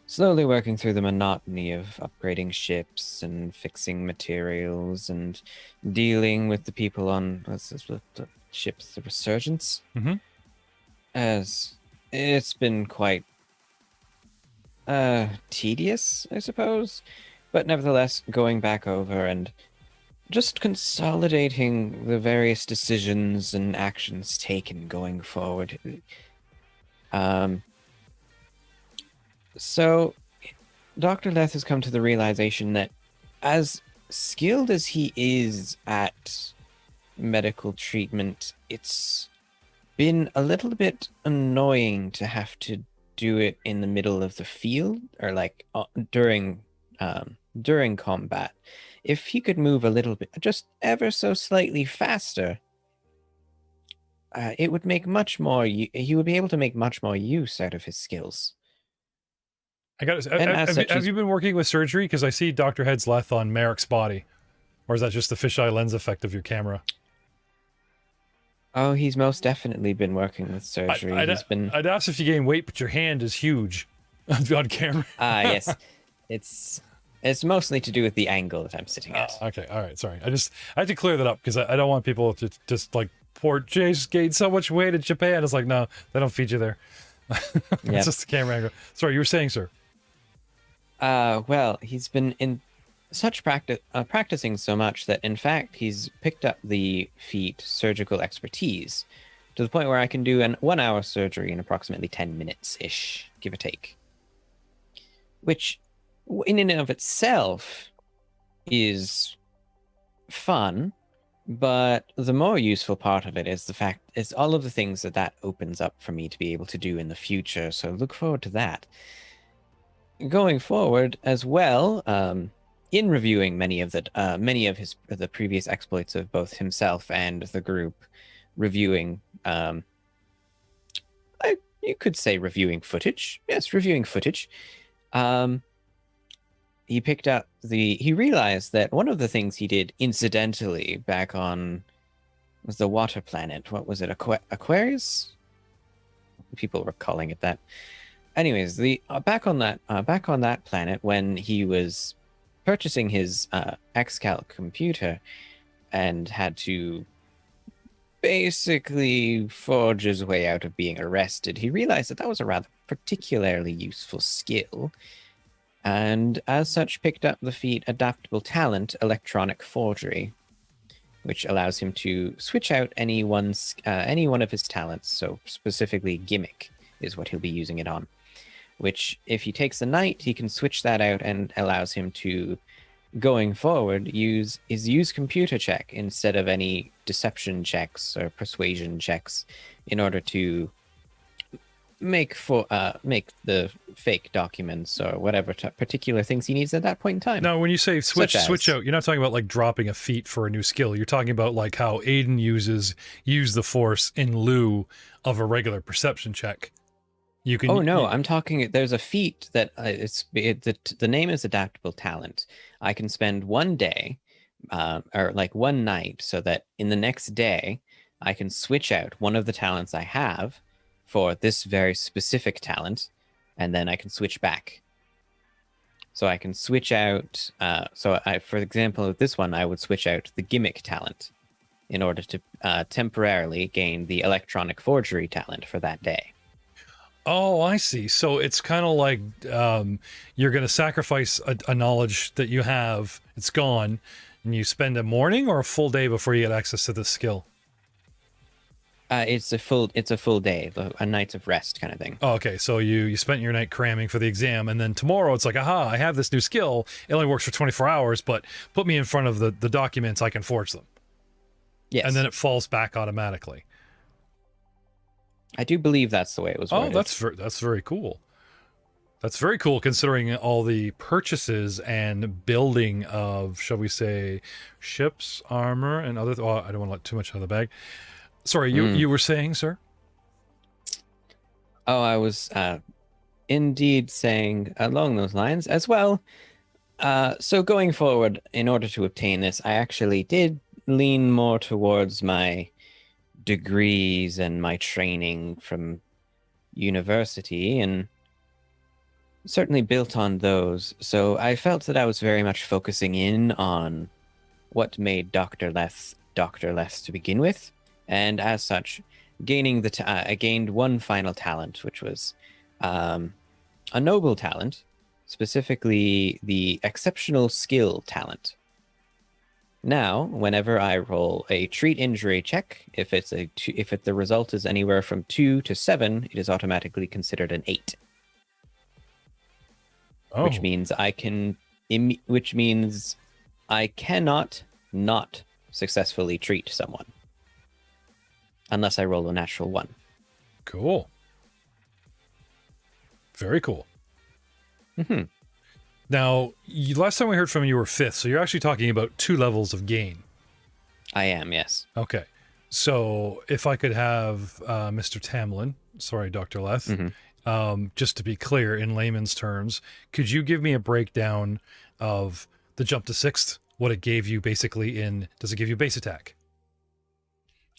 slowly working through the monotony of upgrading ships and fixing materials and dealing with the people on the ships, the Resurgence. Mm-hmm. As it's been quite tedious, I suppose, but nevertheless going back over and just consolidating the various decisions and actions taken going forward. So Dr. Leth has come to the realization that as skilled as he is at medical treatment, it's been a little bit annoying to have to do it in the middle of the field, or like during combat. If he could move a little bit, just ever so slightly faster, it would make much more. He would be able to make much more use out of his skills. I got. Have you been working with surgery? Because I see Dr. Head's Leth on Merrick's body, or is that just the fisheye lens effect of your camera? Oh, he's most definitely been working with surgery. I'd ask if you gain weight, but your hand is huge on camera. Yes. It's mostly to do with the angle that I'm sitting at. Okay, all right, sorry. I had to clear that up because I don't want people to just like, poor Jay's gained so much weight in Japan. It's like, no, they don't feed you there. It's just the camera angle. Sorry, you were saying, sir. Well, he's been in such practicing so much that, in fact, he's picked up the feat surgical expertise to the point where I can do an 1-hour surgery in approximately 10 minutes-ish, give or take. Which, in and of itself, is fun, but the more useful part of it is all of the things that opens up for me to be able to do in the future. So look forward to that. Going forward as well, in reviewing many of the previous exploits of both himself and the group, reviewing, you could say reviewing footage. Yes, reviewing footage. He realized that one of the things he did incidentally back on was the water planet. What was it? Aquarius? People were calling it that. Anyways, back on that planet, when he was purchasing his XCalc computer and had to basically forge his way out of being arrested, he realized that was a rather particularly useful skill. and as such picked up the feat Adaptable Talent Electronic Forgery, which allows him to switch out any one of his talents. So specifically Gimmick is what he'll be using it on, which if he takes a night, he can switch that out and allows him to, going forward, use computer check instead of any deception checks or persuasion checks in order to make the fake documents or whatever particular things he needs at that point in time. Now, when you say switch out, you're not talking about like dropping a feat for a new skill. You're talking about like how Aiden use the Force in lieu of a regular perception check. You can. Oh no, I'm talking. There's a feat that the name is Adaptable Talent. I can spend one day, or like one night, so that in the next day I can switch out one of the talents I have for this very specific talent, and then I can switch back. So I can switch out. For example, with this one, I would switch out the Gimmick talent in order to temporarily gain the Electronic Forgery talent for that day. Oh, I see. So it's kind of like you're going to sacrifice a knowledge that you have. It's gone, and you spend a morning or a full day before you get access to this skill. It's a full day, a night of rest kind of thing. Oh, okay, so you spent your night cramming for the exam, and then tomorrow it's like, aha, I have this new skill. It only works for 24 hours, but put me in front of the documents, I can forge them. Yes. And then it falls back automatically. I do believe that's the way it was worded. Oh, that's very cool. That's very cool, considering all the purchases and building of, shall we say, ships, armor, and other. Oh, I don't want to let too much out of the bag. Sorry, you were saying, sir? Oh, I was indeed saying along those lines as well. So going forward, in order to obtain this, I actually did lean more towards my degrees and my training from university, and certainly built on those. So I felt that I was very much focusing in on what made Dr. Less to begin with. And as such, I gained one final talent, which was a noble talent, specifically the exceptional skill talent. Now, whenever I roll a treat injury check, if the result is anywhere from 2 to 7, it is automatically considered an 8. Oh. Which means I cannot not successfully treat someone. Unless I roll a natural 1. Cool. Very cool. Mm-hmm. Now, last time we heard from you were 5th, so you're actually talking about 2 levels of gain. I am, yes. Okay. So if I could have Mr. Tamlin, sorry, Dr. Leth, just to be clear in layman's terms, could you give me a breakdown of the jump to 6th, what it gave you basically does it give you base attack?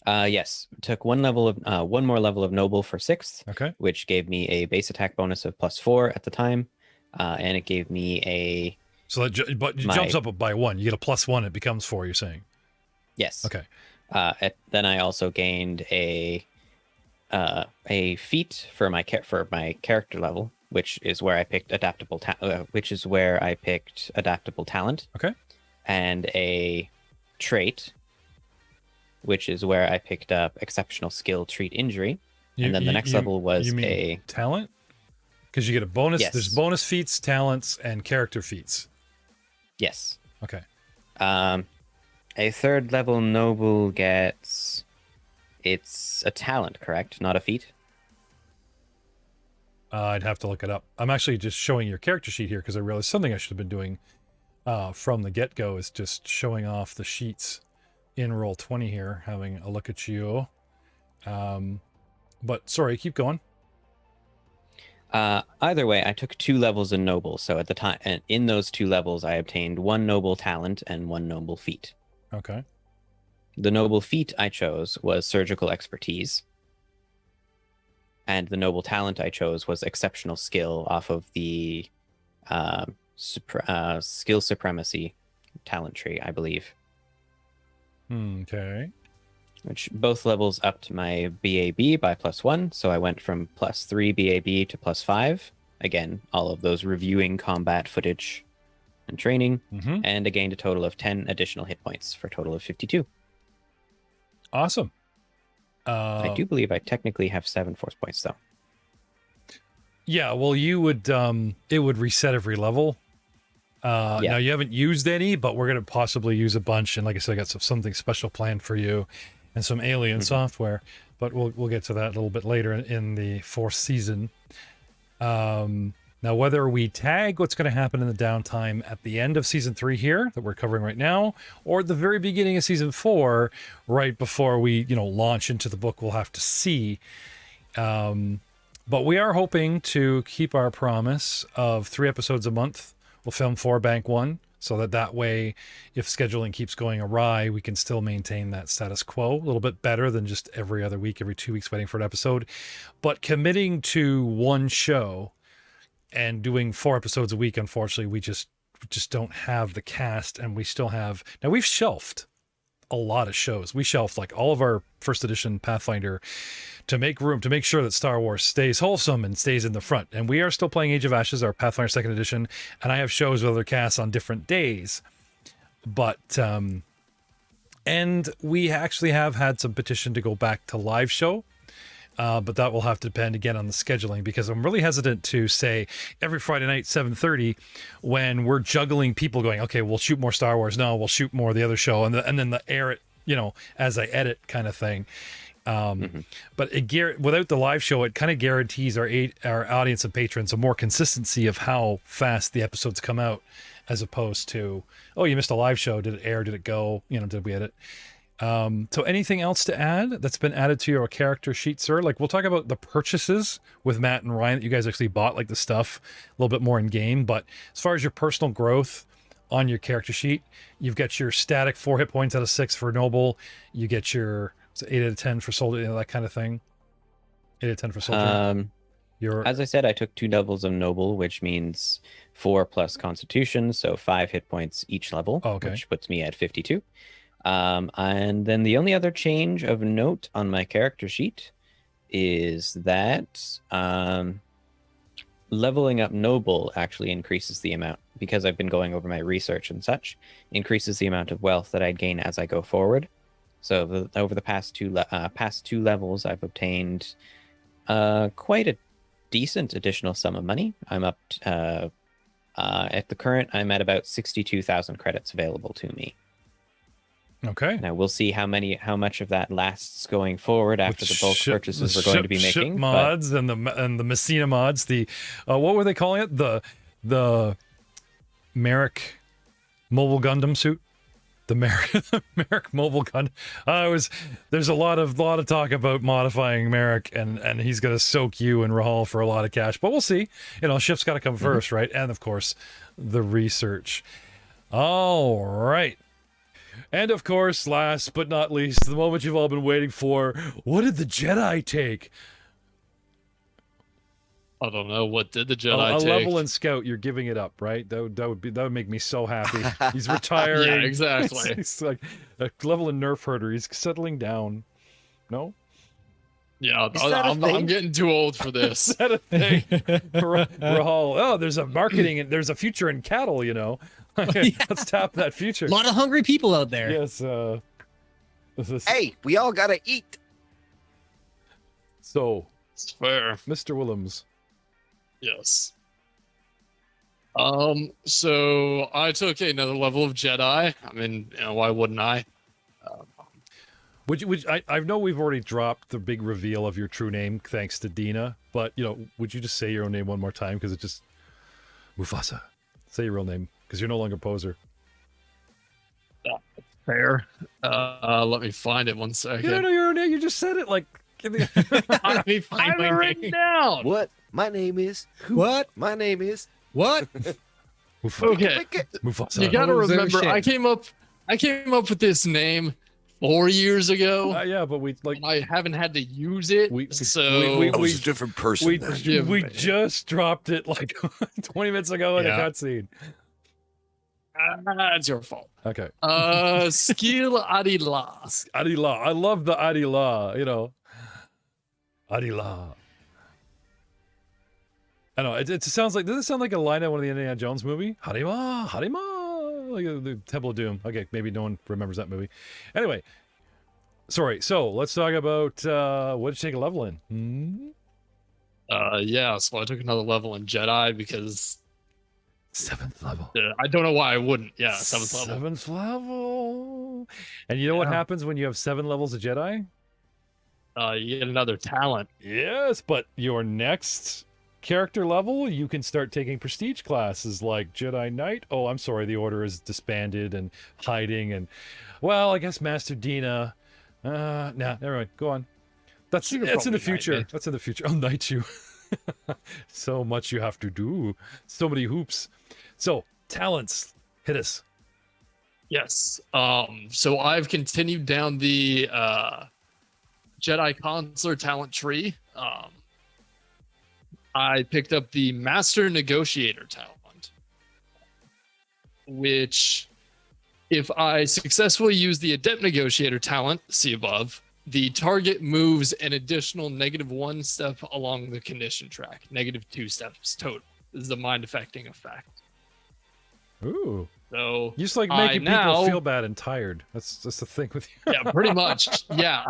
Yes, took one more level of noble for 6th, okay, which gave me a base attack bonus of +4 at the time, and it gave me a. So that jumps up by 1. You get a +1. It becomes 4. You're saying? Yes. Okay. Then I also gained a feat for my character level, which is where I picked adaptable talent. Okay. And a trait, which is where I picked up exceptional skill treat injury. And then the next level was a talent, because you get a bonus. Yes. There's bonus feats, talents, and character feats. Yes. Okay. A 3rd level noble gets. It's a talent, correct? Not a feat? I'd have to look it up. I'm actually just showing your character sheet here because I realized something I should have been doing from the get-go is just showing off the sheets in Roll20 here, having a look at you. But sorry, keep going. Either way, I took 2 levels in noble. So at the time, and in those 2 levels, I obtained 1 noble talent and 1 noble feat. Okay. The noble feat I chose was surgical expertise. And the noble talent I chose was exceptional skill off of the skill supremacy talent tree, I believe. Okay. Which both levels upped my BAB by +1. So I went from +3 BAB to +5. again, all of those reviewing combat footage and training, and I gained a total of 10 additional hit points for a total of 52. Awesome. I do believe I technically have 7 force points, though. Yeah, well, you would, it would reset every level. Now, you haven't used any, but we're going to possibly use a bunch. And like I said, I got something special planned for you and some alien software, but we'll get to that a little bit later in the 4th season. Now, whether we tag what's going to happen in the downtime at the end of season 3 here that we're covering right now, or at the very beginning of season 4, right before we, launch into the book, we'll have to see. But we are hoping to keep our promise of 3 episodes a month. We'll film 4 bank 1, so that way, if scheduling keeps going awry, we can still maintain that status quo a little bit better than just every other week, every 2 weeks waiting for an episode. But committing to one show and doing 4 episodes a week, unfortunately, we just don't have the cast, and we still have... Now, we've shelved a lot of shows. We shelved like all of our 1st edition Pathfinder to make room, to make sure that Star Wars stays wholesome and stays in the front. And we are still playing Age of Ashes, our Pathfinder 2nd edition, and I have shows with other casts on different days. But, and we actually have had some petition to go back to live show. But that will have to depend again on the scheduling, because I'm really hesitant to say every Friday night, 7:30, when we're juggling people going, okay, we'll shoot more Star Wars. No, we'll shoot more of the other show. And then the air it, as I edit kind of thing. But without the live show, it kind of guarantees our audience and patrons a more consistency of how fast the episodes come out, as opposed to, oh, you missed a live show. Did it air? Did it go? Did we edit? So anything else to add that's been added to your character sheet, sir? Like, we'll talk about the purchases with Matt and Ryan that you guys actually bought, like the stuff a little bit more in game. But as far as your personal growth on your character sheet, you've got your static 4 hit points out of 6 for Noble. You get your 8 out of 10 for Soldier, that kind of thing. 8 out of 10 for Soldier. As I said, I took 2 levels of Noble, which means 4 plus Constitution, so 5 hit points each level, which puts me at 52. And then the only other change of note on my character sheet is that leveling up Noble actually increases the amount, because I've been going over my research and such, increases the amount of wealth that I'd gain as I go forward. So over the past two levels, I've obtained quite a decent additional sum of money. I'm up at the current, I'm at about 62,000 credits available to me. Okay. Now we'll see how much of that lasts going forward after the bulk purchases we're going to be making. Ship mods and the Messina mods. The what were they calling it? The Merrick mobile Gundam suit. The Merrick mobile Gundam. There's a lot of talk about modifying Merrick, and he's gonna soak you and Rahal for a lot of cash. But we'll see. Ship's got to come first, right? And of course, the research. All right. And of course, last but not least, the moment you've all been waiting for. What did the Jedi take? I don't know. What did the Jedi take? A level in Scout. You're giving it up, right? That would make me so happy. He's retiring. Yeah, exactly. He's like a level in Nerf herder. He's settling down. No? Yeah, I'm getting too old for this. Is that a thing? Rahal, oh, there's a marketing and there's a future in cattle, Let's tap that future. A lot of hungry people out there. Yes. Hey, we all gotta eat. So, it's fair. Mr. Willems. Yes. So I took another level of Jedi. I mean, why wouldn't I? I know we've already dropped the big reveal of your true name thanks to Dina, but would you just say your own name one more time, because it just Mufasa. Say your real name, because you're no longer Poser. Fair. Let me find it 1 second. You don't know your own name. You just said it like. Let me find my name down. What? My name is. What? My name is. What? Okay. Mufasa. You gotta remember, shit. I came up with this name 4 years ago. Yeah, but I haven't had to use it. So I was a different person. We just dropped it like 20 minutes ago in a cutscene. That's your fault. Okay. Skill Adila. Adila. I love the Adila, Adila. I know it sounds like, does it sound like a line out of one of the Indiana Jones movie? Harima, Harima, like the Temple of Doom. Okay, maybe no one remembers that movie. Anyway, sorry. So let's talk about what did you take a level in? Yeah, so I took another level in Jedi because 7th level. I don't know why I wouldn't. Yeah, 7th level. 7th level. And you know what happens when you have 7 levels of Jedi? You get another talent. Yes, but your next character level, you can start taking prestige classes like Jedi Knight. Oh, I'm sorry, the Order is disbanded and hiding, and well, I guess Master Dina. Nah, never mind. Go on. That's in the future. That's in the future. I'll knight you. So much you have to do. So many hoops. So talents, hit us. Yes. So I've continued down the Jedi Consular talent tree. I picked up the Master Negotiator talent, which, if I successfully use the Adept Negotiator talent, see above, the target moves an additional -1 step along the condition track, -2 steps total. This is a mind affecting effect. Ooh. So you just like making people feel bad and tired. That's the thing with you. Yeah, pretty much. Yeah,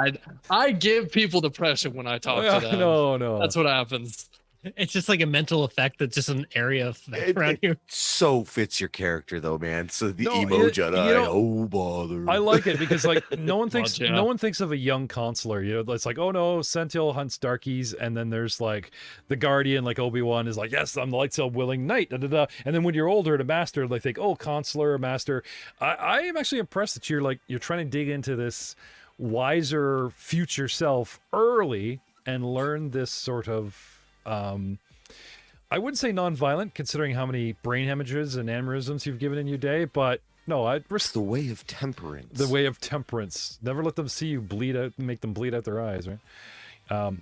I give people depression when I talk to them. No. That's what happens. It's just like a mental effect that's just an area around you. So fits your character though, man. So the emo Jedi, oh bother. I like it because like no one thinks of a young consular. You know, it's like, oh no, Sentinel hunts darkies, and then there's like the Guardian, like Obi-Wan is like, yes, I'm the light cell willing knight, and then when you're older, to master, they think, oh, consular, master. I am actually impressed that you're trying to dig into this wiser future self early and learn this sort of. I wouldn't say non-violent, considering how many brain hemorrhages and aneurysms you've given in your day, but no, it's the way of temperance. The way of temperance. Never let them see you bleed out, make them bleed out their eyes, right?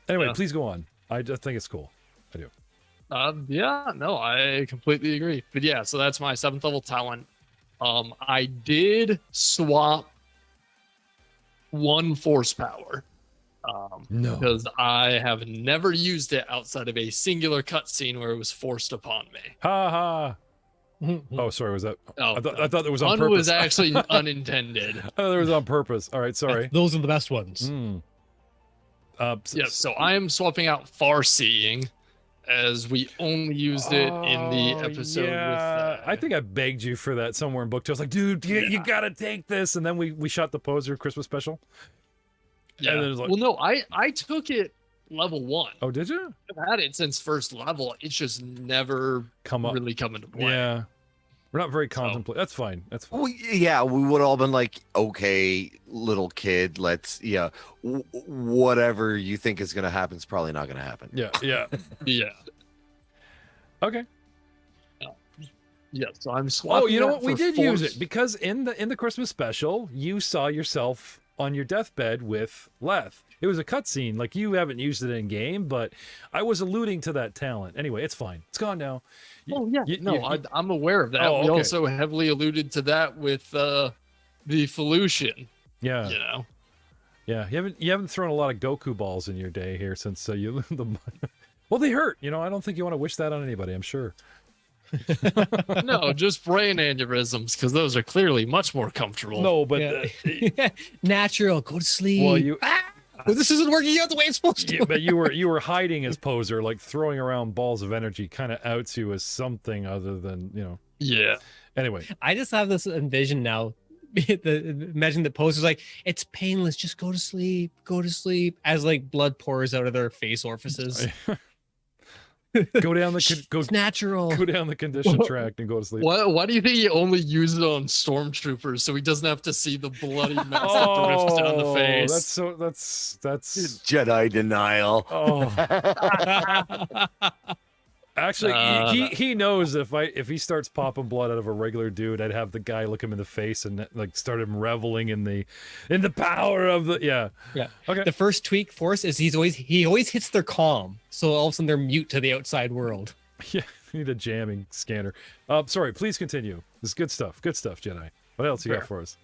Anyway, please go on. I just think it's cool. I do. Yeah, no, I completely agree. But yeah, so that's my 7th level talent. I did swap 1 force power. No, because I have never used it outside of a singular cutscene where it was forced upon me. Ha ha. Oh, sorry. Was that? Oh, I thought it was on purpose. One was actually unintended. I thought it was on purpose. All right, sorry. Those are the best ones. Yeah, so I am swapping out far-seeing, as we only used it in the episode with... I think I begged you for that somewhere in Book 2. I was like, dude, you gotta take this. And then we shot the poser Christmas special. Yeah. Like, well, no, I took it level 1. Oh, did you? I've had it since first level. It's just never really come into play. Yeah. We're not very contemplative. That's fine. That's fine. Well, yeah, we would all been like, okay, little kid, let's, whatever you think is going to happen is probably not going to happen. Yeah. Yeah. Okay. Yeah, so I'm swapping. Oh, you know what? We did use it because in the Christmas special, you saw yourself on your deathbed with Leth. It was a cutscene. Like, you haven't used it in game, but I was alluding to that talent. Anyway, it's fine. It's gone now. I'm aware of that. Oh, we okay. also heavily alluded to that with the Felucian. Yeah. You know. Yeah, you haven't thrown a lot of Goku balls in your day here since you well, they hurt. I don't think you want to wish that on anybody, I'm sure. No, just brain aneurysms, because those are clearly much more comfortable. No, but natural. Go to sleep. Well, this isn't working out the way it's supposed to. Yeah, but you were hiding as poser, like throwing around balls of energy, kind of outs you as something other than Yeah. Anyway, I just have this envision now. Imagine the poser's like, it's painless. Just go to sleep. Go to sleep. As like blood pours out of their face orifices. Go down it's natural. Go down the condition track and go to sleep. Why do you think he only used it on stormtroopers so he doesn't have to see the bloody mess that drifts down the face? That's Jedi denial. Oh. Actually, he knows if he starts popping blood out of a regular dude, I'd have the guy look him in the face and like start him reveling in the power of the yeah. Okay. The first tweak force is he always hits their comm, so all of a sudden they're mute to the outside world. Yeah, you need a jamming scanner. Sorry, please continue. This is good stuff. Good stuff, Jedi. What else you got for us?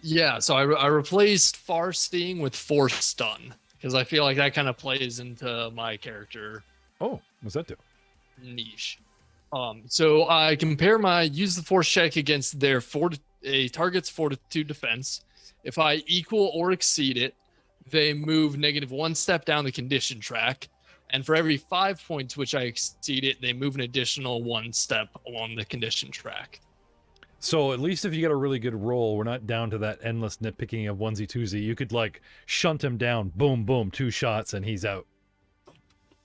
Yeah, so I replaced far seeing with force stun because I feel like that kind of plays into my character. Oh, what's that do? niche. So I compare my use the force check against their a target's fortitude defense. If I equal or exceed it, they move -1 step down the condition track. And for every 5 points which I exceed it, they move an additional 1 step along the condition track. So at least if you get a really good roll, we're not down to that endless nitpicking of onesie twosie. You could like shunt him down, boom, boom, 2 shots, and he's out.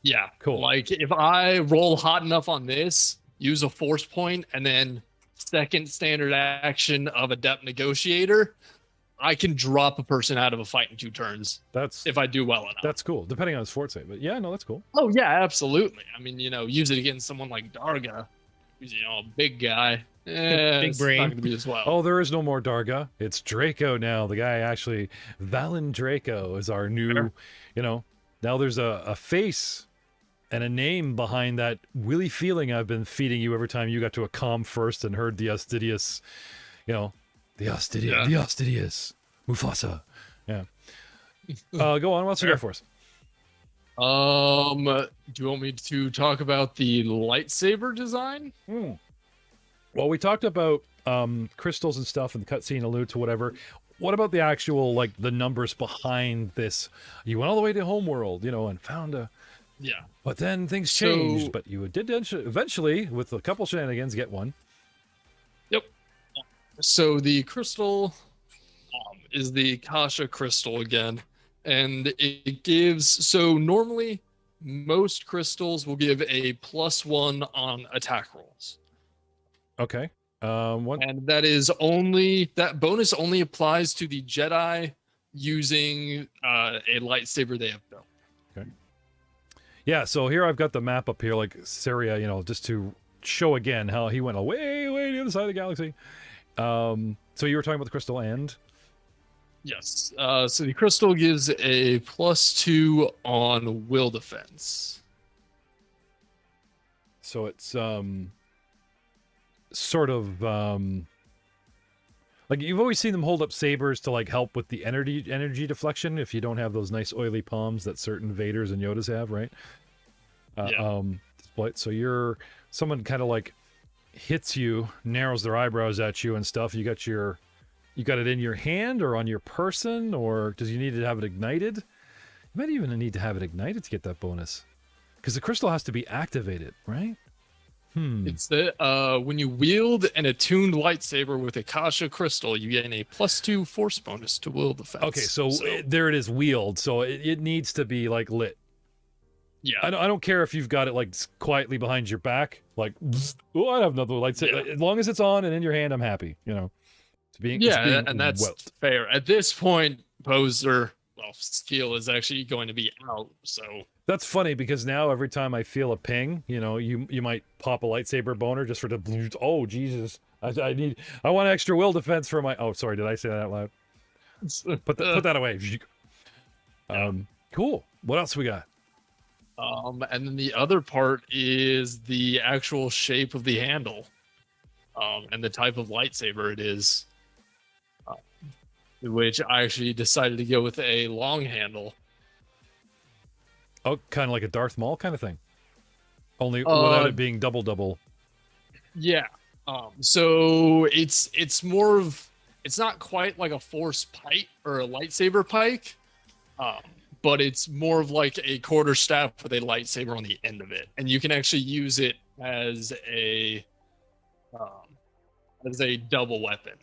Yeah, cool. Like if I roll hot enough on this, use a force point, and then second standard action of Adept Negotiator, I can drop a person out of a fight in 2 turns. That's if I do well enough. That's cool, depending on his fort save. But yeah, no, that's cool. Oh yeah, absolutely. I mean, use it against someone like Darga, who's a big guy. Big brain. Not gonna be as well. Oh, there is no more Darga. It's Draco now. The guy actually, Valen Draco is our new, now there's a face and a name behind that willy feeling I've been feeding you every time you got to a calm first and heard the Astidius, the Astidius, Mufasa. Yeah. Go on. What's your for us? Do you want me to talk about the lightsaber design? Well, we talked about crystals and stuff and the cutscene allude to whatever. What about the actual, like, the numbers behind this? You went all the way to Homeworld, and found a... Yeah. But then things changed, but you did eventually, with a couple shenanigans, get one. Yep. So the crystal is the Kasha crystal again. And it gives... So normally, most crystals will give a +1 on attack rolls. Okay. What? And that bonus only applies to the Jedi using a lightsaber they have built. Okay. Yeah, so here I've got the map up here, like Syria, just to show again how he went way, way to the other side of the galaxy. So you were talking about the crystal and? Yes. So the crystal gives a +2 on will defense. So it's sort of like you've always seen them hold up sabers to like help with the energy deflection if you don't have those nice oily palms that certain Vaders and Yodas have, right? So someone kind of like hits you, narrows their eyebrows at you and stuff. You got it in your hand or on your person, or does you need to have it ignited? You might even need to have it ignited to get that bonus, because the crystal has to be activated, right? It's that when you wield an attuned lightsaber with a Kasha crystal, you gain a +2 force bonus to will defense. Okay, so there it is, wield. So it needs to be like lit. Yeah. I don't care if you've got it like quietly behind your back, like, oh, I have another lightsaber. Yeah. As long as it's on and in your hand, I'm happy. It's being and that's fair. At this point, skill is actually going to be out. So that's funny because now every time I feel a ping, you might pop a lightsaber boner just for the. Oh Jesus! I want extra will defense for my. Oh, sorry, did I say that out loud? Put that away. Cool. What else we got? And then the other part is the actual shape of the handle, and the type of lightsaber it is. Which I actually decided to go with a long handle. Oh, kind of like a Darth Maul kind of thing. Only without it being double. Yeah. So it's more of, it's not quite like a force pike or a lightsaber pike, but it's more of like a quarterstaff with a lightsaber on the end of it, and you can actually use it as a double weapon.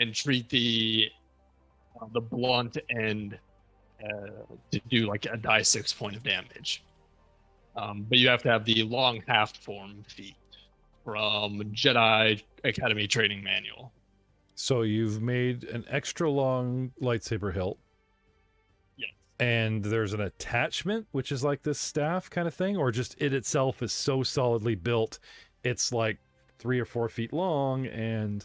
And treat the blunt end to do like a die 6 point of damage. But you have to have the long half form feat from Jedi Academy Training Manual. So you've made an extra long lightsaber hilt. Yeah. And there's an attachment, which is like this staff kind of thing, or just it itself is so solidly built, it's like 3 or 4 feet long and...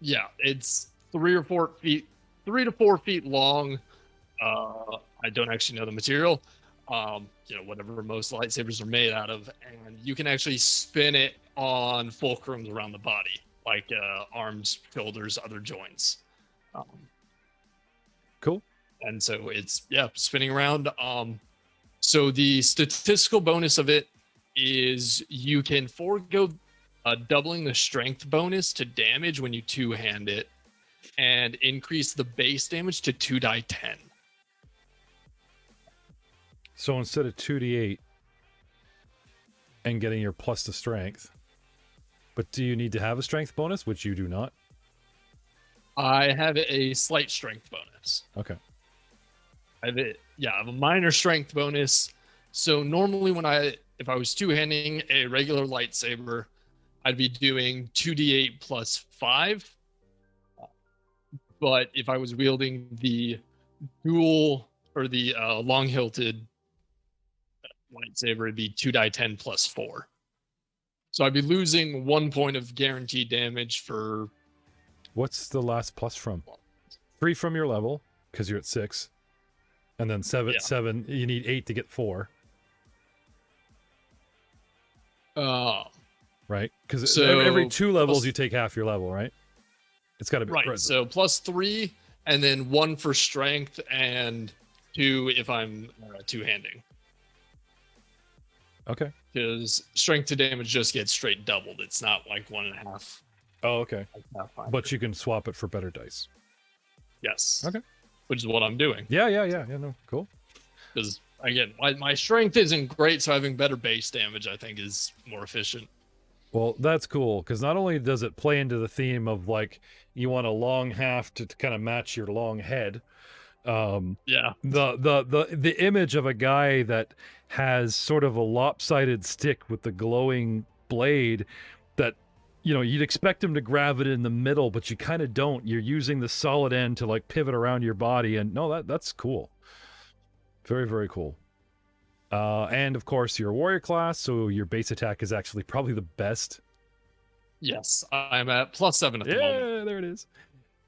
Yeah, it's 3 to 4 feet long. I don't actually know the material. Whatever most lightsabers are made out of, and you can actually spin it on fulcrums around the body, like arms, shoulders, other joints. Cool. And so it's spinning around. So the statistical bonus of it is you can forego doubling the strength bonus to damage when you two-hand it, and increase the base damage to 2d10. So instead of 2d8 and getting your plus to strength, but do you need to have a strength bonus, which you do not? I have a slight strength bonus. Okay. I have a minor strength bonus. So normally if I was two-handing a regular lightsaber, I'd be doing 2d8 plus 5. But if I was wielding the dual or the long-hilted lightsaber, it'd be 2d10 plus 4. So I'd be losing 1 point of guaranteed damage for... What's the last plus from? 3 from your level, because you're at 6. And then 7, you need 8 to get 4. Right? Because every 2 levels you take half your level, right? It's got to be... Right, so plus 3, and then 1 for strength, and 2 if I'm two-handing. Okay. Because strength to damage just gets straight doubled. It's not like 1.5. Oh, okay. But you can swap it for better dice. Yes. Okay. Which is what I'm doing. Yeah, no, cool. Because, again, my strength isn't great, so having better base damage, I think, is more efficient. Well, that's cool, because not only does it play into the theme of, like, you want a long half to kind of match your long head. Yeah. The image of a guy that has sort of a lopsided stick with the glowing blade that, you know, you'd expect him to grab it in the middle, but you kind of don't. You're using the solid end to, like, pivot around your body, and no, that's cool. Very, very cool. And of course, your warrior class, so your base attack is actually probably the best. Yes, I'm at +7 at the moment. Yeah, there it is.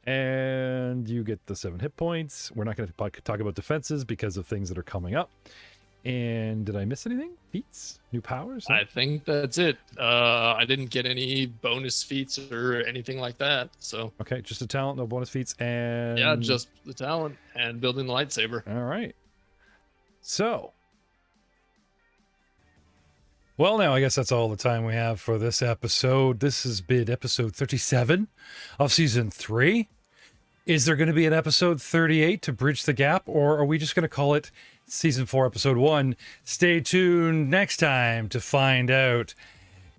And you get the 7 hit points. We're not going to talk about defenses because of things that are coming up. And did I miss anything? Feats? New powers? I think that's it. I didn't get any bonus feats or anything like that. So okay, just a talent, no bonus feats, and yeah, just the talent and building the lightsaber. All right. So, well, now I guess that's all the time we have for this episode. This has been episode 37 of season 3. Is there going to be an episode 38 to bridge the gap, or are we just going to call it season 4, episode 1? Stay tuned next time to find out.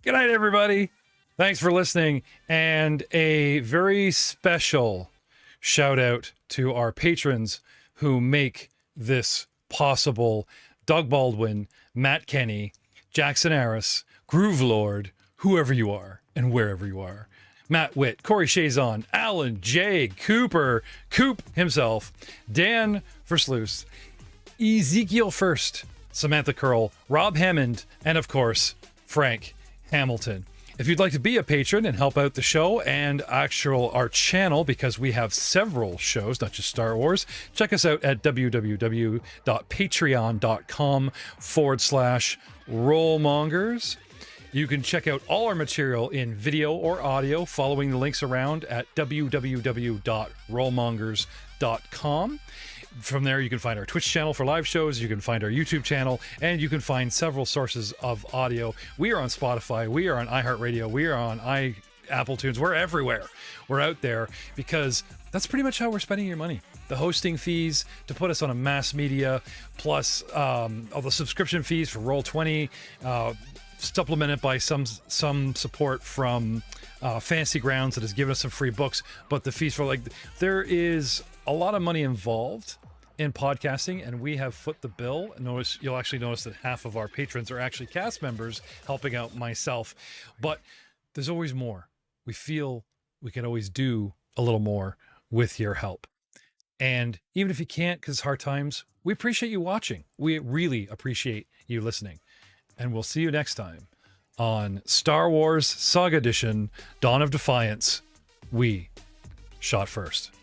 Good night, everybody. Thanks for listening, and a very special shout out to our patrons who make this possible. Doug Baldwin, Matt Kenny, Jackson Harris, Groove Lord, whoever you are and wherever you are. Matt Witt, Corey Chazon, Alan J. Cooper, Coop himself, Dan Versluis, Ezekiel First, Samantha Curl, Rob Hammond, and of course, Frank Hamilton. If you'd like to be a patron and help out the show and our channel, because we have several shows, not just Star Wars, check us out at www.patreon.com/rollmongers. You can check out all our material in video or audio following the links around at www.rollmongers.com. From there, you can find our Twitch channel for live shows, you can find our YouTube channel, and you can find several sources of audio. We are on Spotify, we are on iHeartRadio, we are on Apple Tunes, we're everywhere. We're out there because that's pretty much how we're spending your money. The hosting fees to put us on a mass media, plus all the subscription fees for Roll20, supplemented by some support from Fantasy Grounds that has given us some free books, but the fees for there is a lot of money involved in podcasting, and we have foot the bill. You'll actually notice that half of our patrons are actually cast members helping out myself, but there's always more. We feel we can always do a little more with your help. And even if you can't, because hard times, we appreciate you watching. We really appreciate you listening. And we'll see you next time on Star Wars Saga Edition, Dawn of Defiance. We shot first.